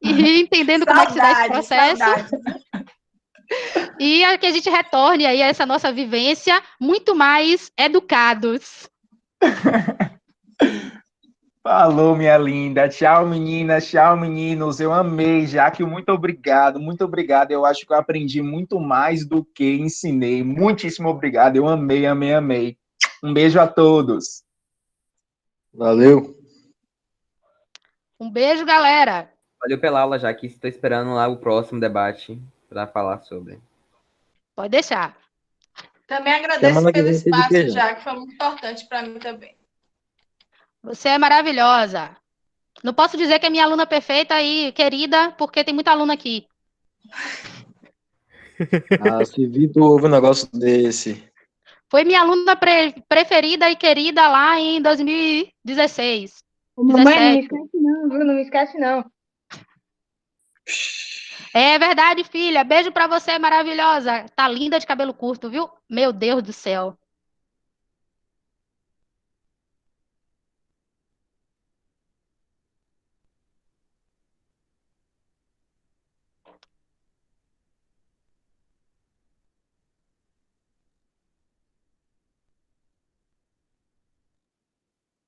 e entendendo como é que se dá esse processo. Saudade. E que a gente retorne aí a essa nossa vivência muito mais educados. Falou, minha linda. Tchau, meninas. Tchau, meninos. Eu amei, Jaque. Muito obrigado, muito obrigado. Eu acho que eu aprendi muito mais do que ensinei. Muitíssimo obrigado. Eu amei, amei, amei. Um beijo a todos. Valeu. Um beijo, galera. Valeu pela aula, Jaque. Estou esperando lá o próximo debate para falar sobre. Pode deixar. Também agradeço Semana que pelo vem tem de espaço, quê, já que foi muito importante para mim também. Você é maravilhosa. Não posso dizer que é minha aluna perfeita e querida, porque tem muita aluna aqui. Ah, se Vitor ouve um negócio desse. Foi minha aluna preferida e querida lá em 2016. Mamãe, não me 17. esquece não, viu? Não me esquece não. É verdade, filha. Beijo pra você, maravilhosa. Tá linda de cabelo curto, viu? Meu Deus do céu.